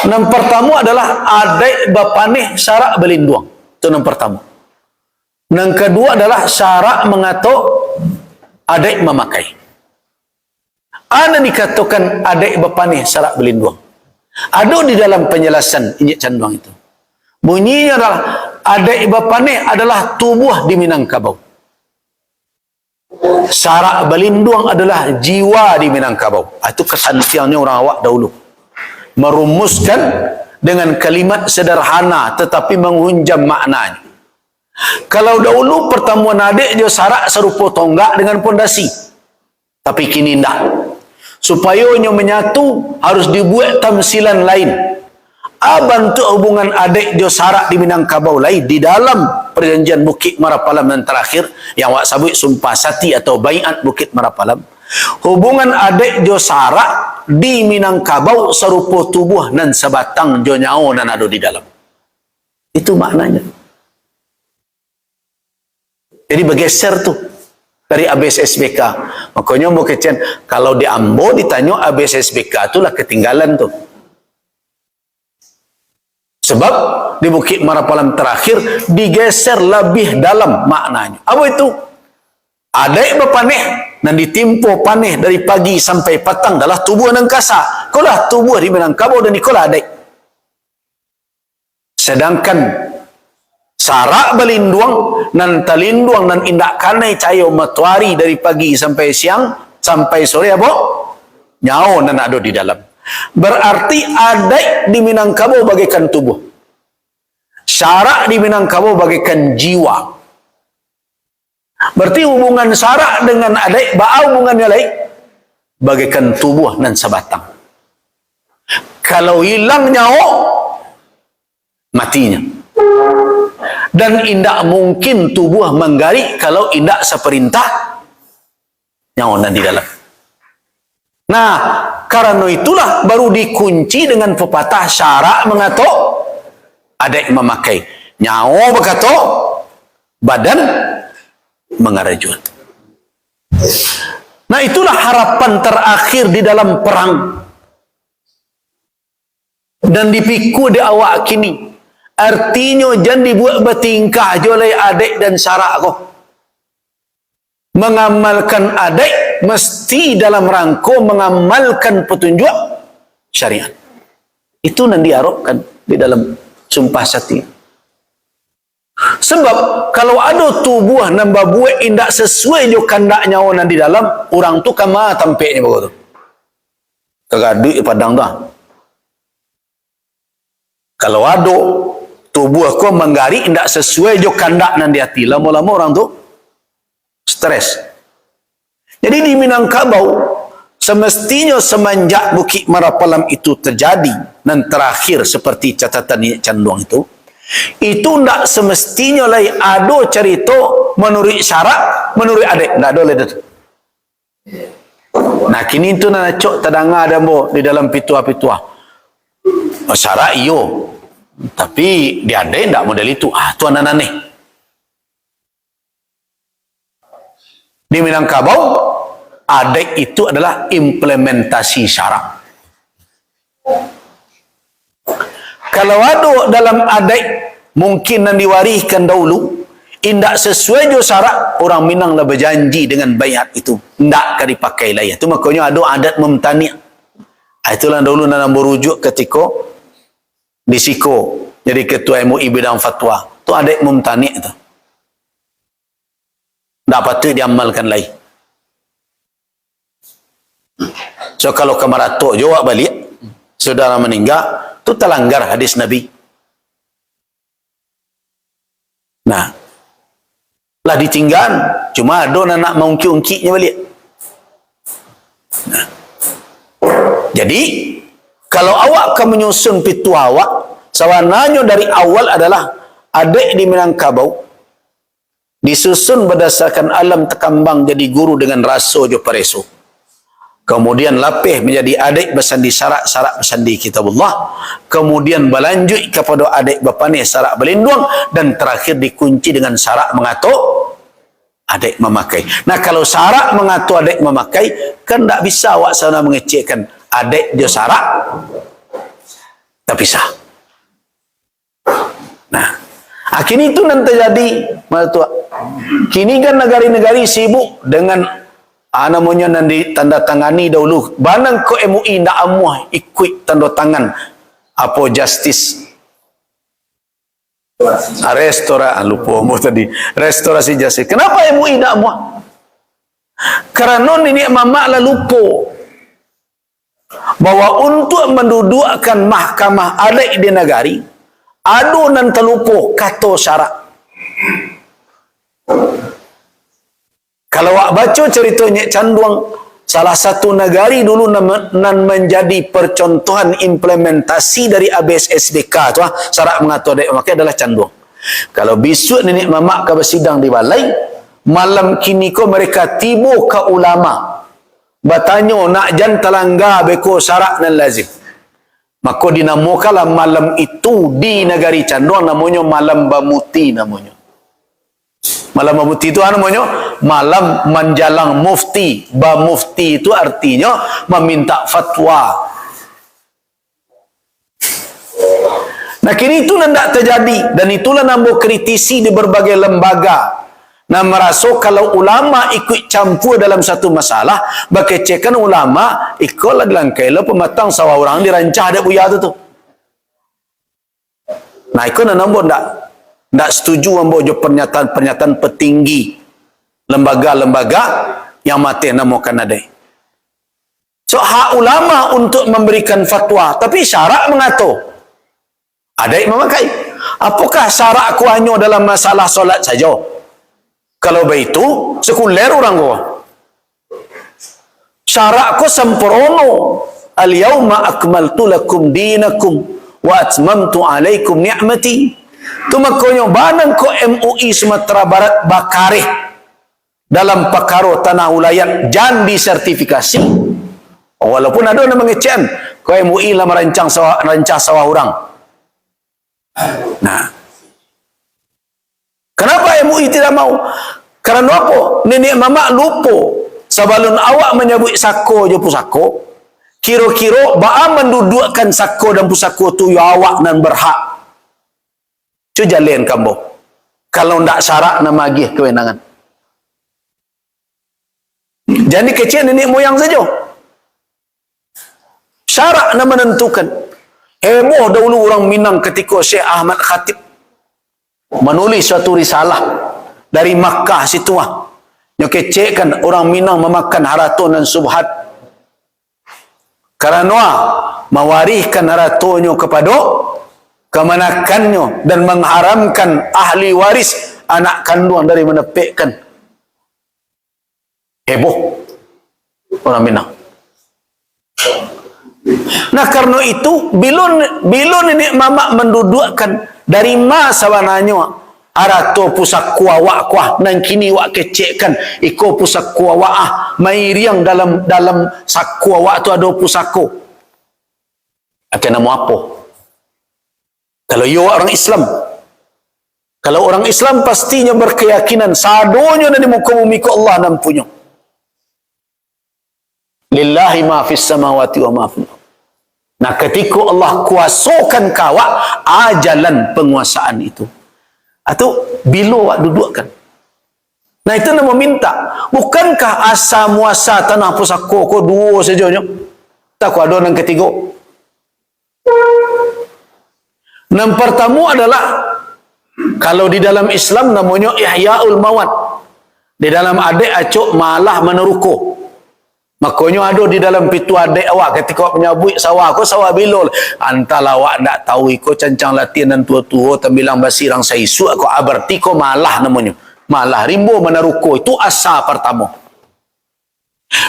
Yang pertama adalah adai bapaneh syarak belinduang. Itu yang pertama. Yang kedua adalah syarak mengato adai memakai. Ada dikatakan adai bapaneh syarak belinduang. Ada di dalam penjelasan Inyek Canduang itu. Bunyinya adalah adai bapaneh adalah tubuh di Minangkabau. Syarak belinduang adalah jiwa di Minangkabau. Itu kesantiannya orang awak dahulu. Merumuskan dengan kalimat sederhana tetapi menghunjam maknanya. Kalau dahulu pertemuan adik dia syarak serupa tonggak dengan pondasi. Tapi kini tidak. Supaya menyatu harus dibuat tamsilan lain. Bentuk hubungan adik dia syarak di Minangkabau lain di dalam perjanjian Bukit Marapalam yang terakhir yang awak sabut sumpah sati atau baiat Bukit Marapalam. Hubungan adik dia syarak di Minangkabau serupa tubuh dan sebatang dia nyawa dan ada di dalam. Itu maknanya. Jadi bergeser tu dari ABS-SBK. Makanya mau kecen kalau di Ambo ditanya ABS-SBK itulah ketinggalan tu. Sebab di Bukit Marapalam terakhir digeser lebih dalam maknanya. Apa itu? Adai bapaneh dan ditimpo panih dari pagi sampai petang adalah tubuh nan kasa. Kolah tubuh di Minangkabau dan ikolah adek. Sedangkan sarak belinduang nan talinduang nan indak kanai cayo matuari dari pagi sampai siang sampai sore apa? Nyao nan ada di dalam. Berarti adek di Minangkabau bagaikan tubuh. Sarak di Minangkabau bagaikan jiwa. Berarti hubungan sarak dengan adek, hubungannya lain bagaikan tubuh dan sebatang. Kalau hilang nyawa, matinya. Dan indak mungkin tubuh menggari kalau indak seperintah nyawa dan di dalam. Nah, karena itulah baru dikunci dengan pepatah sarak mengatok, adek memakai. Nyawa berkatok, badan mengarajun. Nah, itulah harapan terakhir di dalam perang. Dan dipikul di awak kini. Artinya jangan dibuat bertingkah oleh adik dan sarak kau. Mengamalkan adik mesti dalam rangka mengamalkan petunjuk syariat. Itu yang diharapkan di dalam sumpah sati. Sebab kalau ada tubuh nambah buat indak sesuai jo kandak nyawa di dalam, orang tu kama tampaknya begitu. Kagak duit padang dah. Kalau ada tubuh kau menggari indak sesuai jo kandak di hati, lama-lama orang tu stres. Jadi di Minangkabau semestinya semenjak Bukit Marapalam itu terjadi dan terakhir seperti catatan Nik Canduang itu ndak semestinya lai ada cerita menurut syarak menurut adik ndak ada lagi. Nah kini itu nak cok tadanga ada mo di dalam pitua-pitua syarak iyo tapi di adik ndak model itu tu anak aneh. Di Minangkabau adik itu adalah implementasi syarak. Kalau ada dalam adat mungkin yang diwariskan dahulu indak sesuai jo syarak, orang Minang lah berjanji dengan bayat itu ndak akan dipakai lah. Itu makanya ada adat memtani'. Itulah dahulu dalam berujuk ketika di Siko jadi ketua MUI bidang fatwa. Itu adat memtani' itu. Ndak patut diamalkan lagi. So kalau kamaratok jawab balik saudara meninggal itu terlanggar hadis Nabi. Nah, lah ditinggal, cuma ada nak mengungki-ungkinya balik. Nah. Jadi, kalau awak akan menyusun pitu awak, sawananya dari awal adalah adik di Minangkabau disusun berdasarkan alam tekambang jadi guru dengan rasa jo pareso. Kemudian lapih menjadi adik bersandi sarak bersandi kitabullah. Kemudian berlanjut kepada adik berpanih sarak berlindung. Dan terakhir dikunci dengan sarak mengatur adik memakai. Nah kalau sarak mengatur adik memakai, kan tak bisa awak sana mengecekkan adik dia sarak. Tak bisa. Nah, kini itu nanti terjadi. Kini kan negara-negara sibuk dengan namanya nanti tanda tangani dahulu banang ke MUI ndak amuah ikut tanda tangan apa justice restorasi justice. Kenapa MUI ndak amuah? Kerana ini mamak lah lupa bahwa untuk mendudukkan mahkamah adat di negari ada nan terlupa kata syarak. Kalau awak baca cerita Nik Canduang, salah satu negari dulu nan menjadi percontohan implementasi dari ABSSDK tu syarat mengatur adat memakai adalah Canduang. Kalau besok nenek mamak ke bersidang di balai, malam kini ko mereka tiba ke ulama bertanya nak jan telanggar beko syarat dan lazim. Maka dinamakanlah malam itu di negari Canduang namanya malam Bamuti namanya. Malam Bamuti itu namanya malam menjalang mufti. Bamufti itu artinya meminta fatwa. Nah kini itu tidak terjadi dan itulah nambah kritisi di berbagai lembaga Nah, merasa kalau ulama ikut campur dalam satu masalah, bakecekan ulama ikut lagi langkai lo pematang sawah orang dirancah ada buya tu. Nah, ikut nombor ndak setuju ambo jo pernyataan petinggi lembaga-lembaga yang mati namakan ada. So hak ulama untuk memberikan fatwa, tapi syarak mengatur. Ada yang memakai. Apakah syarak aku hanya dalam masalah solat saja? Kalau begitu, sekuler orang gua. Syarak ku sempurna. Al-yawma akmaltu lakum dinakum wa atmamtu alaikum ni'mati. Tu makanya banang ko MUI Sumatera Barat bakarih dalam perkara tanah ulayat jan disertifikasi. Walaupun ada yang mengecekan ko MUI lah merancang sawah orang. Nah, kenapa MUI tidak mau? Karena apa? Nenek mama lupa sebelum awak menyebut sako je pusako, kira-kira ba'a mendudukkan sako dan pusako tu ya awak dan berhak. Cu jalen kamu. Kalau ndak syarak nama agih kewenangan. Jadi kecil nenek moyang saja. Syarak nak menentukan. Heboh dahulu orang Minang ketika Syekh Ahmad Khatib menulis suatu risalah dari Makkah situ yang kecekkan orang Minang memakan haraton dan subhat karena mewariskan haratonnya kepada kemanakannya dan mengharamkan ahli waris anak kandung dari menepekkan. Heboh orang Minang. Nah, karena itu bila nenek mama mendudukkan dari masa wananya arato pusak kuawak kuah nan kini wak kecekkan iko pusak kuawak mairiang dalam sakuawak tu ada pusako akan nama apa kalau ia orang Islam, kalau orang Islam pastinya berkeyakinan sadonya dari muka bumi ke Allah dan punya lillahi ma fis samawati wa ma fil. Nah, ketika Allah kuasakan kawak ajalan penguasaan itu atau bila awak dudukkan. Nah, itu nama minta. Bukankah asa muasa tanah pusako ko dua saja nya? Tak ku ada yang ketiga. Yang pertama adalah kalau di dalam Islam namanya Ihyaul Mawad. Di dalam adik acuk malah meneruko. Makanya ada di dalam pitu adik awak ketika awak menyabut sawah aku sawah bilol antara awak tak tahu ikut cancang latihan dan tua-tua tembilang basirang saisu aku berarti ko malah namanya malah rimbo menaruko itu asa pertama.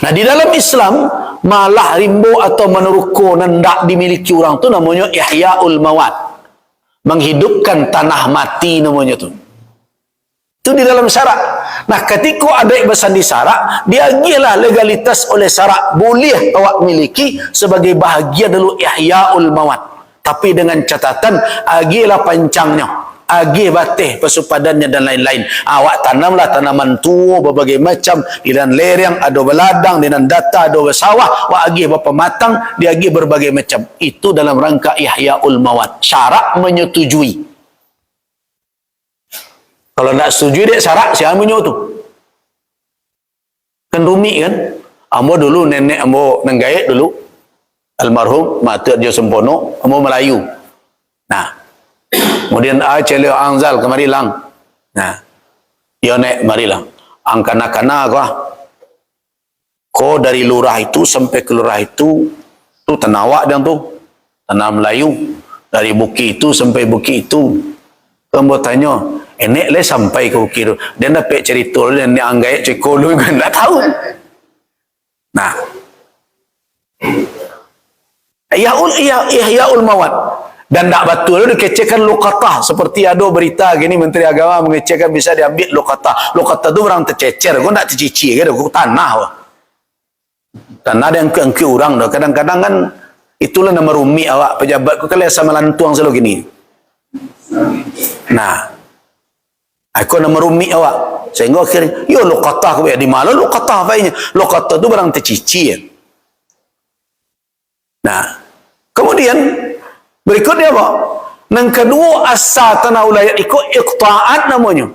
Nah, di dalam Islam malah rimbo atau menaruko nendak dimiliki orang tu namanya Ihyaul Mawad, menghidupkan tanah mati namanya tu. Itu di dalam syarak. Nah, ketika ada besan di syarak, diagilah legalitas oleh syarak. Boleh awak miliki sebagai bahagia dulu Ihyaul Mawad. Tapi dengan catatan, agilah pancangnya. Agih batih pesupadannya dan lain-lain. Awak tanamlah tanaman tua berbagai macam. Di dalam lereng ada beladang, di dalam data ada bersawah. Awak agih berapa matang, dia agih berbagai macam. Itu dalam rangka Ihyaul Mawad. Syarak menyetujui. Kalau tak setuju dek syarak siapa punya tu? Kan rumit kan? Ambo dulu nenek ambo nenggait dulu almarhum Matur Jo Sempono, ambo Melayu. Nah, kemudian Celio Angzal kemari lang. Nah, yo nek mari lang. Angkana-kana ko dari lurah itu sampai ke lurah itu tu tanah awak dan tu tanah Melayu. Dari bukit itu sampai bukit itu. Ambo tanya, enek le sampai ke ukir. Dia dapat cerita dia ni anggai cekol lu kan tak tahu. Nah. Ihyaul Mawad. Dan tak betul dikecekkan luqatah seperti ada berita gini Menteri Agama mengecekkan bisa diambil luqatah. Luqatah tu orang tercecer, kau tak tercici ke kau tanah. Tanah yang ke orang dah. Kadang-kadang kan itulah nama rumi awak pejabat kau kalian sama lantuang selalu gini. Nah, aku nak merumit awak sehingga akhirnya yo luqatah aku di mana luqatah baiknya luqatah tu barang tercici. Nah, kemudian berikutnya apa? Yang kedua asal tanah ulayat ikut iqta'at namanya.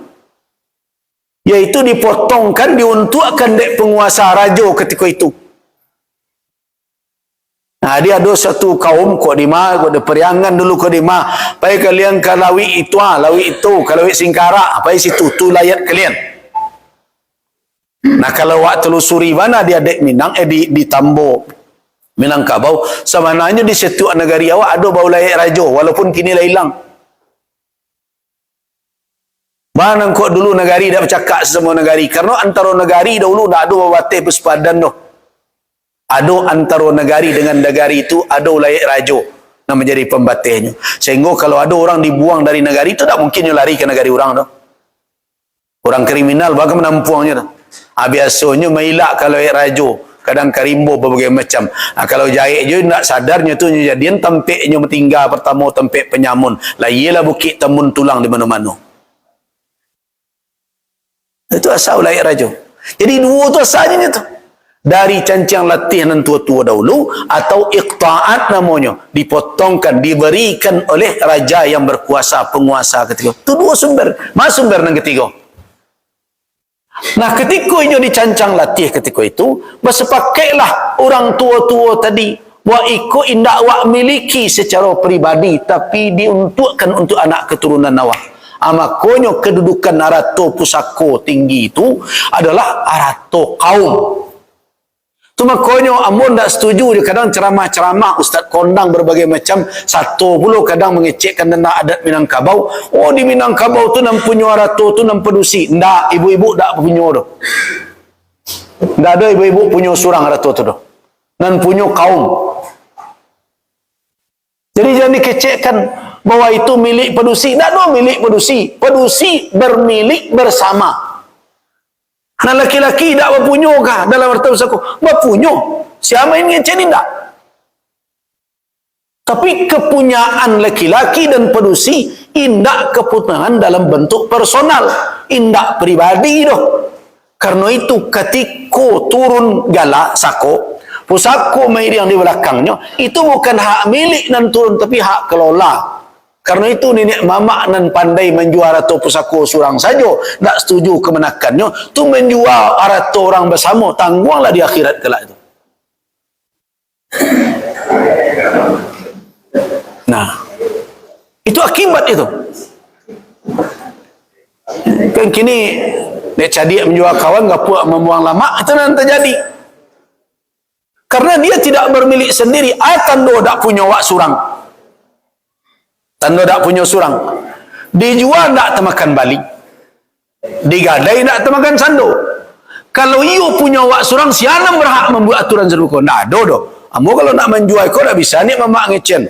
Iaitu dipotongkan, diuntukkan dek penguasa raja ketika itu. Nah, dia ada satu kaum kok di mana, kok ada periangan dulu kok di mana. Pai kalian kalawi itu, lawi itu, kalawi singkara, pai situ tu layat kalian. Nah, kalau wak telusuri mana dia dek Minang, di Tambo Minangkabau, sebenarnya di setiap negari awak ada bau layat raja, walaupun kini dah hilang. Mana kok dulu negari dah bercakap semua negari, karena antara negari dahulu dah ada babatih bersepadan tu. Ada antara negari dengan negari itu ada layat raja yang menjadi pembatihnya. Sehingga kalau ada orang dibuang dari negari itu, tak mungkin dia lari ke negari orang tu. Orang kriminal bagaimana menampuangnya tu. Biasanya melak kalau layat raja, kadang karimbo berbagai macam. Kalau jahit je nak sadarnya tu jadian tempeknya bertinggal pertama tempek penyamun. Lah ialah bukit temun tulang di mana-mana. Itu asal layat raja. Jadi dua tu asalnya tu. Dari cancang latih nan tua-tua dahulu atau iqta'at namanya, dipotongkan, diberikan oleh raja yang berkuasa, penguasa ketika. Itu dua sumber. Mana sumber yang ketiga? Nah, ketika ini dicancang latih ketika itu, bersepakailah orang tua-tua tadi, wa iko indak wak miliki secara peribadi, tapi diuntukkan untuk anak keturunan awak. Makanya kedudukan arato pusako tinggi itu adalah arato kaum. Tu makanya amun tak setuju dia kadang ceramah-ceramah ustaz kondang berbagai macam, satu puluh kadang mengecekkan tentang adat Minangkabau. Oh, di Minangkabau tu nam punya arato tu nam pedusi. Ndak, ibu-ibu tak punya tu. Ndak ada ibu-ibu punya surang arato tu tu. Nan punya kaum. Jadi jangan dikecekkan bahwa itu milik pedusi. Ndak ada milik pedusi. Pedusi bermilik bersama. Nah, laki-laki tak berpunya kah dalam harta pusaka? Berpunya. Siapa yang ngecek ni tak? Tapi kepunyaan laki-laki dan pedusi indak kepunyaan dalam bentuk personal, indak pribadi doh. Karena itu ketika turun galak sako, pusako main yang di belakangnya, itu bukan hak milik dan turun, tapi hak kelola. Karena itu nenek mamak nan pandai menjual arato pusako surang saja, tak setuju kemenakannya, tu menjual arato orang bersama, tangguanglah di akhirat kelak itu. Nah, itu akibat itu. Kan kini nek cadik menjual kawan, gapuk membuang lama, itu yang terjadi. Karena dia tidak bermilik sendiri, tanda tak punya wak surang. Tanda tak punya surang. Dijual tak termakan balik. Digadai tak termakan sando. Kalau ia punya wak surang, siapa berhak membuat aturan serupa? Tak ada dah. Kamu kalau nak menjual kau tak bisa ni mamak ngecen.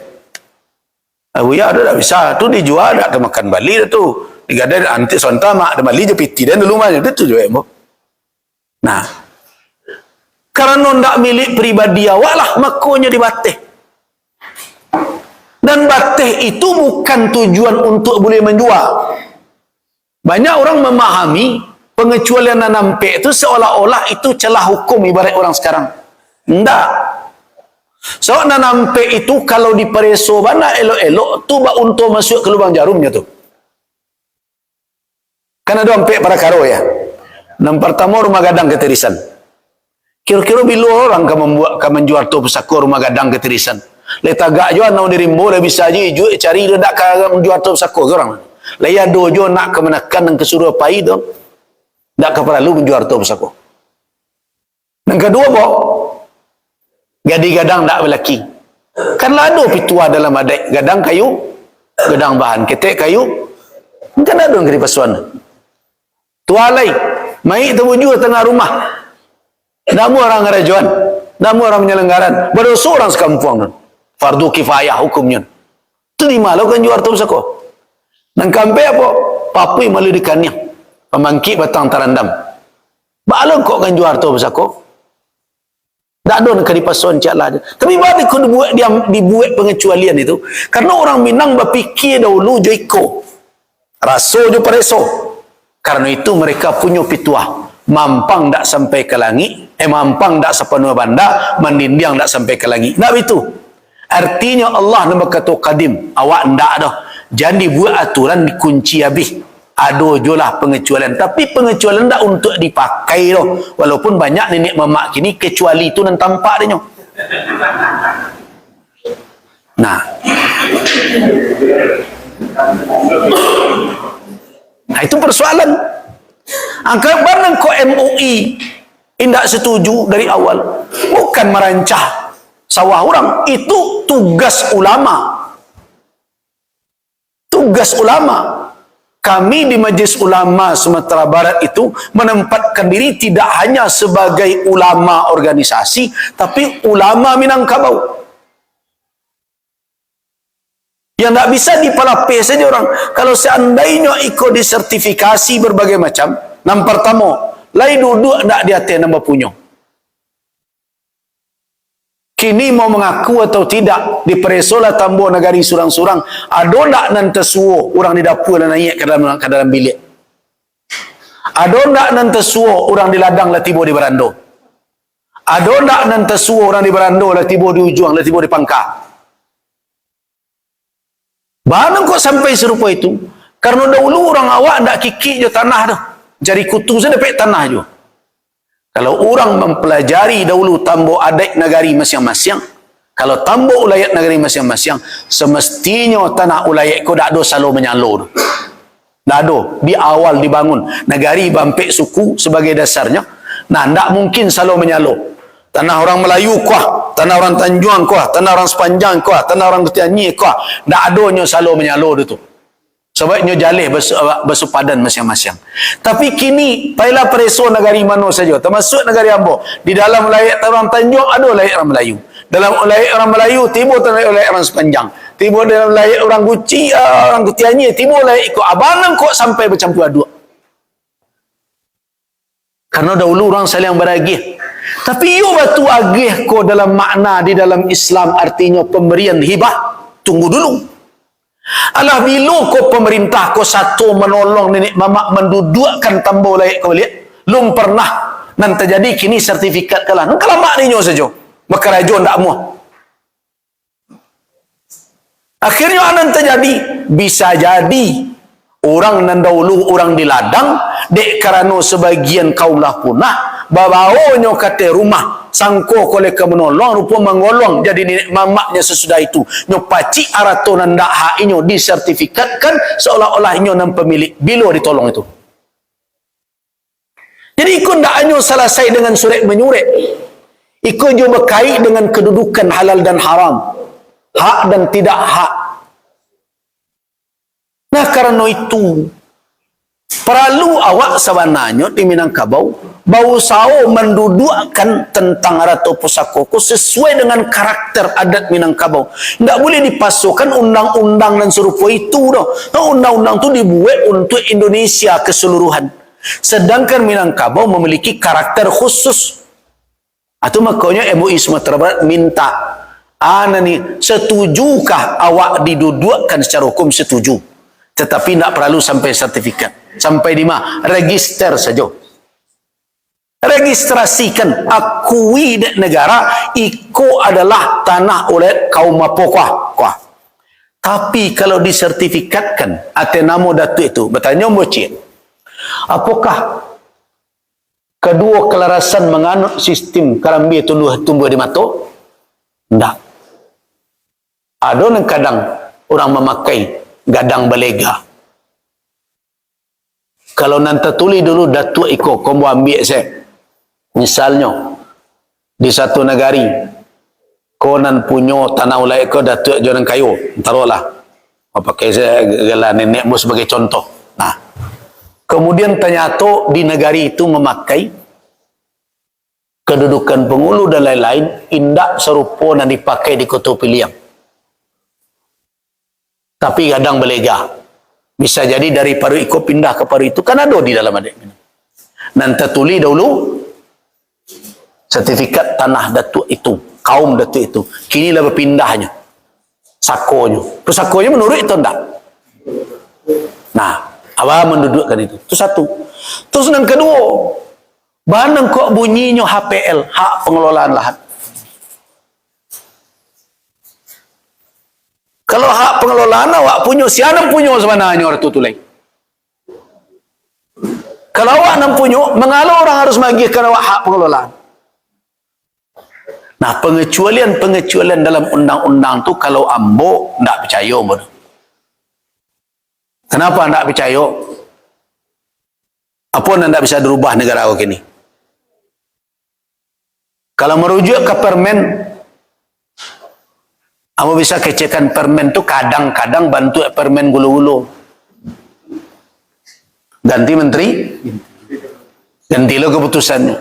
Ya ada tak bisa. Tu dijual tak termakan balik tu. Digadai nanti sonta mak ada balik je piti dan dulu mana tu juga emo. Nah, karena tak milik pribadi awak lah, makanya dibatih. Dan batih itu bukan tujuan untuk boleh menjual. Banyak orang memahami pengecualian nampik itu seolah-olah itu celah hukum ibarat orang sekarang. Tidak. So nampik itu kalau dipereso bana elok-elok tu bak untuk masuk ke lubang jarumnya tu. Kan ada nampik para karo ya. Yang pertama rumah gadang ketirisan. Kira-kira bila orang akan menjual tu pusaka rumah gadang ketirisan. Letagak jo nau dirimbo dah bisa je cari dia nak menjual tu pusaka ke orang. Laya dojo nak kemenakan dan kesuruh pai tu. Tak perlu menjual tu pusaka. Yang kedua bo, gadi-gadang tak berlaki. Kan ada pitua dalam adat gadang kayu, gadang bahan ketek kayu. Kan ada ngeri pasuan. Tualai, mai terwujud tengah rumah. Namu orang ngerajuan, namu orang penyelenggaran. Berdosa orang sekampung tu. Fardu kifayah hukumnya. Itu di malau kan jual tu pusaka. Nang kampe apa? Papui malu dikannya. Pemangkit batang tarandam. Balon kok kan jual tu pusaka. Tak ada nak dipasuan cak lah. Tapi bagi kau dibuat pengecualian itu, karena orang Minang berfikir dahulu joiko. Raso jo pareso. Karena itu mereka punya pituah. Mampang tak sampai ke langit, mampang tak sepenuh banda, mendindiang tak sampai ke langit. Tak begitu. Artinya Allah nak berkata qadim, awak ndak dah. Jangan dibuat aturan dikunci habis. Ada je lah pengecualian. Tapi pengecualian tak untuk dipakai loh. Walaupun banyak nenek mamak kini kecuali itu dan tampak dia. Nah, itu persoalan. Angkat barang kok MUI tidak setuju dari awal. Bukan merancah sawah orang. Itu tugas ulama. Tugas ulama. Kami di Majlis Ulama Sumatera Barat itu menempatkan diri tidak hanya sebagai ulama organisasi, tapi ulama Minangkabau. Yang tak bisa dipalapis saja orang. Kalau seandainya ikut disertifikasi berbagai macam, yang pertama, lai duduk tak di atas nama punya. Kini mau mengaku atau tidak di Peresola Tambo Negari surang-surang, ada tak nanti suo orang di dapur dan naik ke dalam bilik? Ada tak nanti suo orang di ladang lah tiba di berando? Ada tak nanti suo orang di berando lah tiba di ujung lah tiba di pangkah? Mana kok sampai serupa itu? Karena dahulu orang awak tak kikik je tanah tu. Jari kutu saja dapat tanah je. Kalau orang mempelajari dahulu tambo adat negari masing-masing, kalau tambo ulayat negari masing-masing, semestinya tanah ulayat ko tak ada selalu menyalur. Tak ada. Di awal dibangun negari bampek suku sebagai dasarnya. Nah, tak mungkin selalu menyalur. Tanah orang Melayu kuah, tanah orang Tanjuang kuah, tanah orang Sepanjang kuah, tanah orang Ketianyi kuah. Tak adanya selalu menyalur itu. Sebabnya jalih bersepadan masing-masing. Tapi kini, paylah pereso negari mana saja, termasuk negari Ambo. Di dalam wilayah orang Tanjung, ada wilayah orang Melayu. Dalam wilayah orang Melayu, timur wilayah orang Sepanjang. Timur dalam wilayah orang Guci, orang Kutianyi, timur wilayah ikut abangan kok sampai bercampur aduk. Karena dahulu orang saling beragih. Tapi yo batu agih ko dalam makna di dalam Islam artinya pemberian hibah. Tunggu dulu. Alah bila ko pemerintah ko satu menolong nenek mamak mendudukkan tambah layak kau lihat, belum pernah nan terjadi kini sertifikat kalah. Nan kalah maknanya saja. Maka rajon tak muah. Akhirnya anan terjadi, bisa jadi orang nan dahulu orang di ladang dek kerana sebagian kaum lah punah babawonyo kata rumah sangko kolek menolong rupa menggolong jadi nenek mamaknya sesudah itu nyo paci arato nan dak hak inyo disertifikatkan seolah-olah inyo nan pemilik bila ditolong itu. Jadi ikut ndak hanya selesai dengan surat menyurat, ikut juga berkait dengan kedudukan halal dan haram, hak dan tidak hak. Nah karena itu perlu awak sebenarnya di Minangkabau bau sao mendudukkan tentang Ratu Pusakoko sesuai dengan karakter adat Minangkabau. Tidak boleh dipasukkan undang-undang dan serupa itu dah. Undang-undang itu dibuat untuk Indonesia keseluruhan. Sedangkan Minangkabau memiliki karakter khusus. Atau makanya MUI Sumatera Barat minta, nih setujukah awak didudukkan secara hukum? Setuju. Tetapi tidak perlu sampai sertifikat. Sampai di mana? Register saja. Registrasikan, akui negara, iko adalah tanah oleh kaum Mapokwah. Tapi kalau disertifikatkan, atas nama Datuk itu, bertanya bocil, apakah kedua kelarasan menganut sistem karambi tumbuh di mato? Tidak. Ada yang kadang orang memakai gadang belega. Kalau nanti tulis dulu Datuk Iko, kamu ambil saya. Misalnya, di satu negari, kau nan punya tanah ulai kau Datuk Jonan Kayu, taruhlah. Pakai saya gelar nenekmu sebagai contoh. Nah, kemudian ternyata di negari itu memakai kedudukan pengulu dan lain-lain, indak serupa dan dipakai di Kota Piliang. Tapi kadang belega. Bisa jadi dari paru iko pindah ke paru itu. Kan ada di dalam adat. Nanti tulis dahulu sertifikat tanah Datuk itu. Kaum Datuk itu. Kini lah berpindahnya. Sakonya. Sakonya menurut itu enggak. Nah, awak mendudukkan itu. Itu satu. Terus yang kedua. Mana kok bunyinya HPL. Hak pengelolaan lahan. Kalau hak pengelolaan awak punya, siapa punya sebenarnya orang tu lain. Kalau awak nak punya, mengalah orang harus magihkan awak hak pengelolaan. Nah, pengecualian dalam undang-undang tu kalau ambo tak percaya pun. Kenapa tak percaya? Apa yang tak bisa dirubah negara awak ini? Kalau merujuk ke permen, ambo bisa kecekan permen tu kadang-kadang bantu permen gulu-gulu. Ganti menteri, gantilah keputusannya.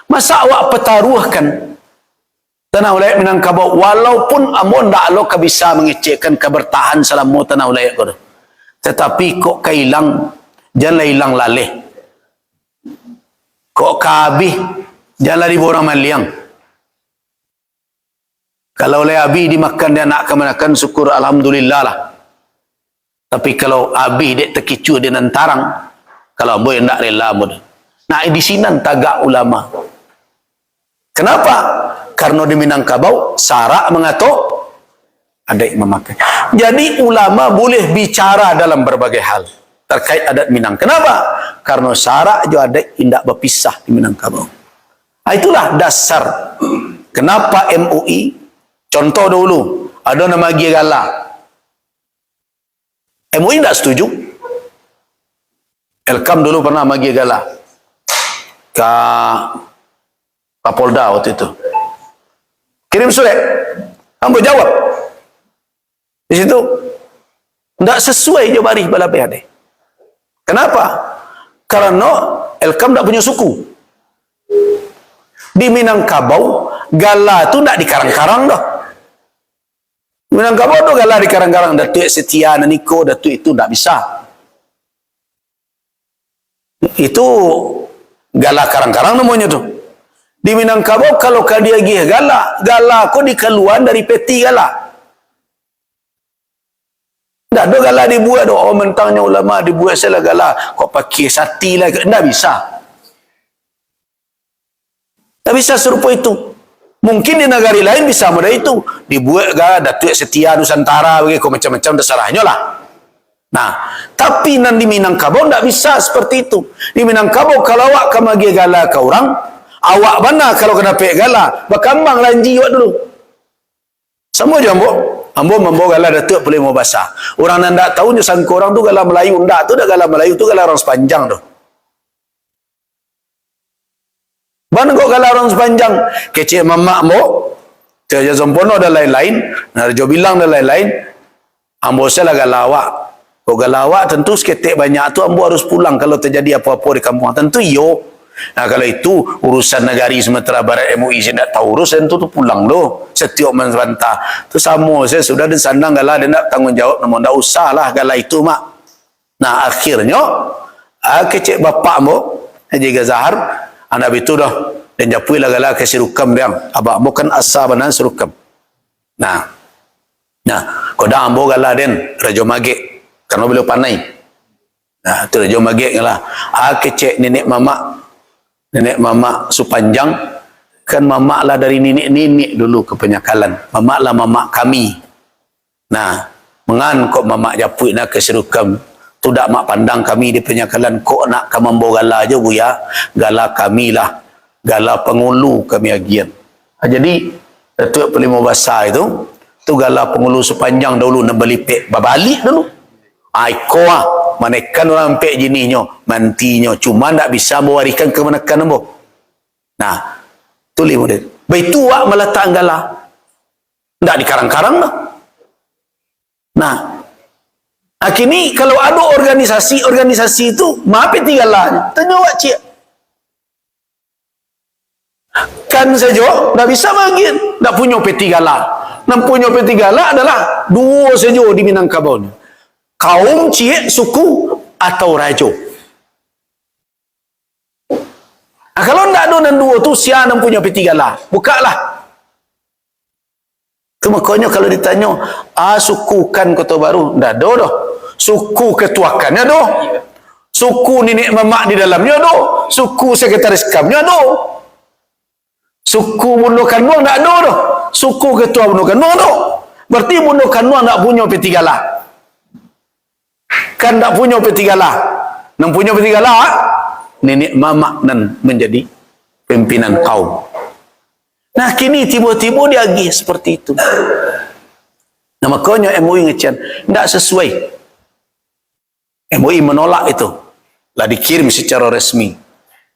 Masa awak pertaruhkan tanah wilayah Minangkabau, walaupun amon ndak lo bisa mengecekkan kebertahan selama tanah wilayah ko. Tetapi kok kailang, jangan hilang laleh. Kok kabih, jangan di borang maliang. Kalau oleh abi dimakan dia nak kemanakan, syukur alhamdulillah lah. Tapi kalau abi dek terkicu dia nantarang, kalau boy nak rela mud. Nah di sini tagak ulama. Kenapa? Karena di Minangkabau syarak mengatur adat memakai. Jadi ulama boleh bicara dalam berbagai hal terkait adat Minang. Kenapa? Karena syarak juga adat tidak berpisah di Minangkabau. Nah, itulah dasar kenapa MUI. Contoh dulu ada nama Gigala. MUI tidak setuju. Elkam dulu pernah bagi gala ke Kapolda waktu itu. Kirim surat. Ambo jawab. Di situ tidak sesuai jawab bala PHD. Kenapa? Karena Elkam tidak punya suku. Di Minangkabau gala tu tidak di karang-karang dah. Minangkabau tu gala di karang-karang. Datuk Setia Naniko, Datuk itu tidak bisa. Itu gala karang-karang namanya tu. Di Minangkabau kalau dia gih gala kau dikeluar dari peti gala. Tak ada gala dibuat tu. Oh mentangnya ulama dibuat salah gala. Kau pakai sati lah. Tak bisa. Tak bisa serupa itu. Mungkin di negara lain bisa mudah itu. Dibuat gala Datuk Setia Nusantara bagi kau macam-macam terserahnya lah. Nah, tapi nan di Minangkabau tak bisa seperti itu. Di Minangkabau kalau awak kamagi gala ke orang, awak mana kalau kena pek gala, berkambang lanji awak dulu. Sama je ambo membawa gala Datuk boleh mau basah. Orang nan tak tahu sangka orang tu gala Melayu, ndak tu dah gala Melayu tu gala orang sepanjang tu. Mana kok gala orang sepanjang? Kecil mamak mo, Jaja Zampono dan lain-lain, Narjo bilang dan lain-lain. Ambo salah gala awak. Kau galawak tentu seketik banyak tu ambo harus pulang kalau terjadi apa-apa di kampung. Tentu iyo. Nah kalau itu urusan negari Sumatera Barat MUI saya tak tahu urus tentu tu pulang doh. Setiap membantah. Tu sama saya sudah disandang gala dia nak tanggungjawab namun tak usah lah gala itu mak. Nah akhirnya kecik bapak ambo Haji Gazahar anak itu dah dan japui lah gala ke Sirukam dia. Abak ambo kan asa banan Sirukam. Nah kau dah ambo gala den Raja Magek. Karena beliau pandai. Nah, tu Raja Magek lah. Kecek nenek mama Supanjang. Kan mama lah dari nenek dulu ke Penyakalan. Mama lah mama kami. Nah, mengan kok mama japui nak ke Sirukam. Tu dak mak pandang kami di Penyakalan. Kok nak ke membawa gala je buya. Gala kami lah. Gala pengulu kami agian. Jadi, Datuk Pelimo Basar itu. Tu gala pengulu Supanjang dulu. Nak beli pek babalik dulu. Aikoa menekan orang pek jenisnya mantinya cuma tak bisa mewarikan ke menekan ambo. Nah tulis model begitu wak meletak gala tak di karang-karang dah. Nah kini kalau ada organisasi itu maaf peti galanya tanya wak cik kan saja tak bisa bagian tak punya peti gala. Yang punya peti gala adalah dua saja di Minangkabau ni. Kaum Cik, suku atau rajo. Kalau tidak ada dan dua tu siapa yang punya peti gala? Bukalah. Itu makanya kalau ditanya, suku kan Kota Baru? Tidak ada dah. Suku ketuakannya dah. Suku nenek mamak di dalamnya dah. Suku sekretaris kamnya dah. Suku Bundo Kanuang tidak ada dah. Suku ketua Bundo Kanuang dah. Berarti Bundo Kanuang tidak punya peti gala. Kan tak punya peti gala. Nang punya peti gala, nenek mamak nan menjadi pimpinan kaum. Nah kini tiba-tiba dia agih seperti itu. Nah makanya MUI ngecian tidak sesuai. MUI menolak itu, lah dikirim secara resmi.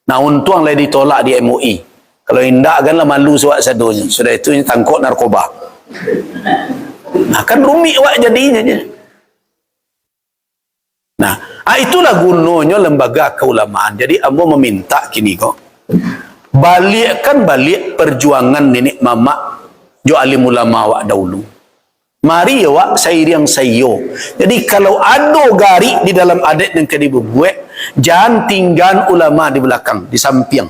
Nah untung lah ditolak di MUI. Kalau tidak kan lah malu suat sadonya. Sudah itu tangkap narkoba. Nah kan rumit wak jadinya. Nah itulah gunanya lembaga keulamaan. Jadi ambo meminta kini kok, balik perjuangan nenek mamak jo alim ulama wak dahulu. Mari ya wak sairiang sayo. Jadi kalau ada gari di dalam adat yang kedi buat, jangan tinggal ulama di belakang, di samping.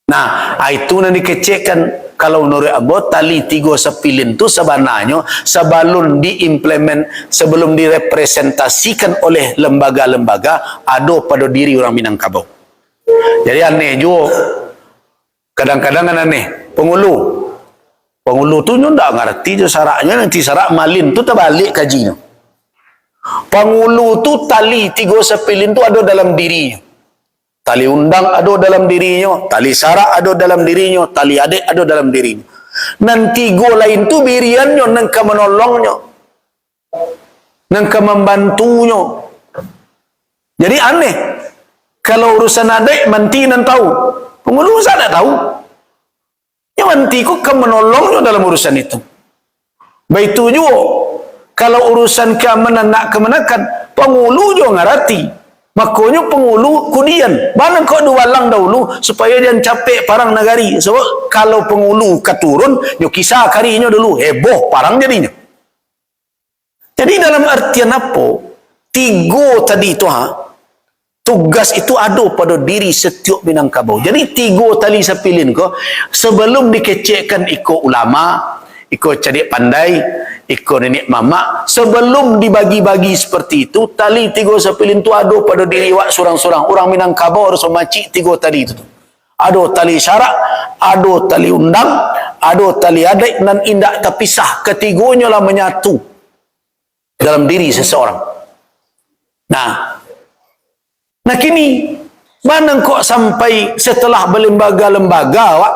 Nah, itu nanti dikecekkan kalau menurut Abo tali 3 sepilin itu sebenarnya sebelum diimplement, sebelum direpresentasikan oleh lembaga-lembaga ada pada diri orang Minangkabau. Jadi aneh juga, kadang-kadang aneh, Penghulu tu ndak ngerti je syaratnya, nanti syarat malin tu terbalik kajinya. Penghulu tu tali 3 sepilin tu ada dalam dirinya. Tali undang ada dalam dirinya, tali syarat ada dalam dirinya, tali adik ada dalam dirinya. Nanti 3 lain tu biriannya nangka menolongnya, nangka membantunya. Jadi aneh. Kalau urusan adik manti nan tahu, penghulu saya tak tahu. Yang nanti kok menolongnya dalam urusan itu. Baik itu juga kalau urusan keamanan nak kemenakan, penghulu juga ngerti. Makanya penghulu kudian. Mana kau dualang dahulu supaya jangan capek parang negari. Sebab kalau penghulu keturun, yo kisah karinya dulu heboh parang jadinya. Jadi dalam artian apa? 3 tadi itu tugas itu ada pada diri setiap Minangkabau. Jadi 3 tali sepilin ko sebelum dikecekkan ikut ulama, ikut cadik pandai, ikut nenek mamak, sebelum dibagi-bagi seperti itu, tali 3 sepilin itu ada pada diri wak surang-surang. Orang Minangkabau harus memacik 3 tali itu. Ada tali syarak, ada tali undang, ada tali adik dan indak terpisah. Ketiganya lah menyatu dalam diri seseorang. Nah kini mana kok sampai setelah berlembaga-lembaga wak,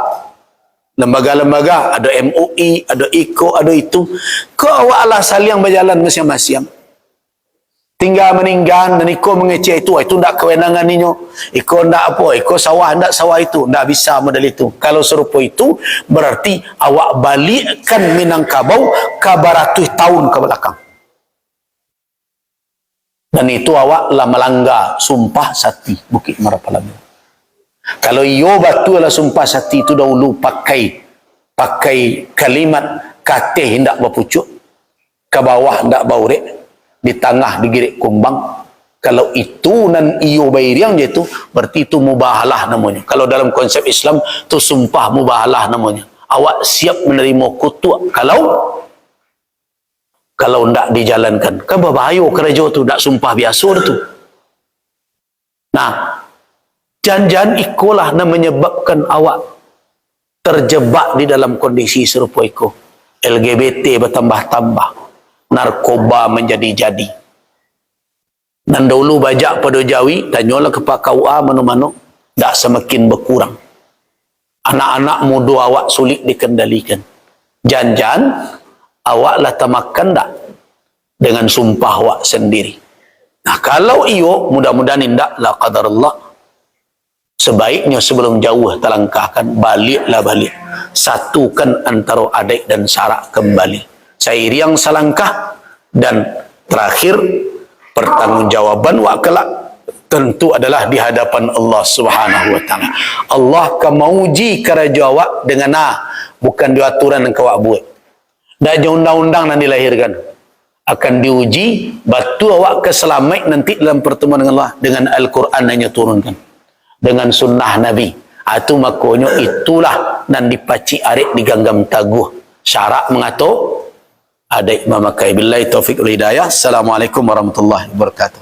lembaga-lembaga ada MUI, ada IKO, ada itu, kok awak lah saliang berjalan masing-masing. Tinggal meninggal dan IKO mengecek itu tidak kewenangan ninyo. IKO tidak apa, IKO sawah tidak sawah itu, tidak bisa model itu. Kalau serupa itu berarti awak balikkan Minangkabau ke beratus tahun ke belakang. Dan itu awak lah melanggar sumpah sakti Bukit Merapalam. Kalau iyo batu lah sumpah sakti itu dahulu pakai kalimat kateh hendak berpucuk, ke bawah hendak baurek, di tengah digirik kumbang. Kalau itu nan iyo bayriang je itu berarti itu mubahalah namanya. Kalau dalam konsep Islam itu sumpah mubahalah namanya. Awak siap menerima kutuk kalau tidak dijalankan. Kan berbahaya kerja tu, tidak sumpah biasa tu. Nah, jangan ikolah yang menyebabkan awak terjebak di dalam kondisi serupa itu. LGBT bertambah-tambah, narkoba menjadi-jadi. Dan dahulu bajak pada Jawi, tanyalah kepada KUA mana-mana, tak semakin berkurang. Anak-anak muda awak sulit dikendalikan. Jangan awak lah tamakan tak dengan sumpah awak sendiri. Nah kalau iyo mudah-mudahan indak la qadarullah, sebaiknya sebelum jauh terlangkahkan baliklah balik, satukan antara adik dan syarak kembali. Sairiang selangkah dan terakhir pertanggungjawaban wak kelak tentu adalah di hadapan Allah Subhanahu wa taala. Allah akan menguji kerja awak dengan bukan di aturan yang kau buat. Dan undang-undang yang dilahirkan akan diuji batu awak keselamat nanti dalam pertemuan dengan Allah dengan Al-Quran yang turunkan dengan sunnah Nabi. Itu makanya itulah dan dipaci arek diganggam taguh syarak mengatur adik memakai. Billahi taufiq wal hidayah. Assalamualaikum warahmatullahi wabarakatuh.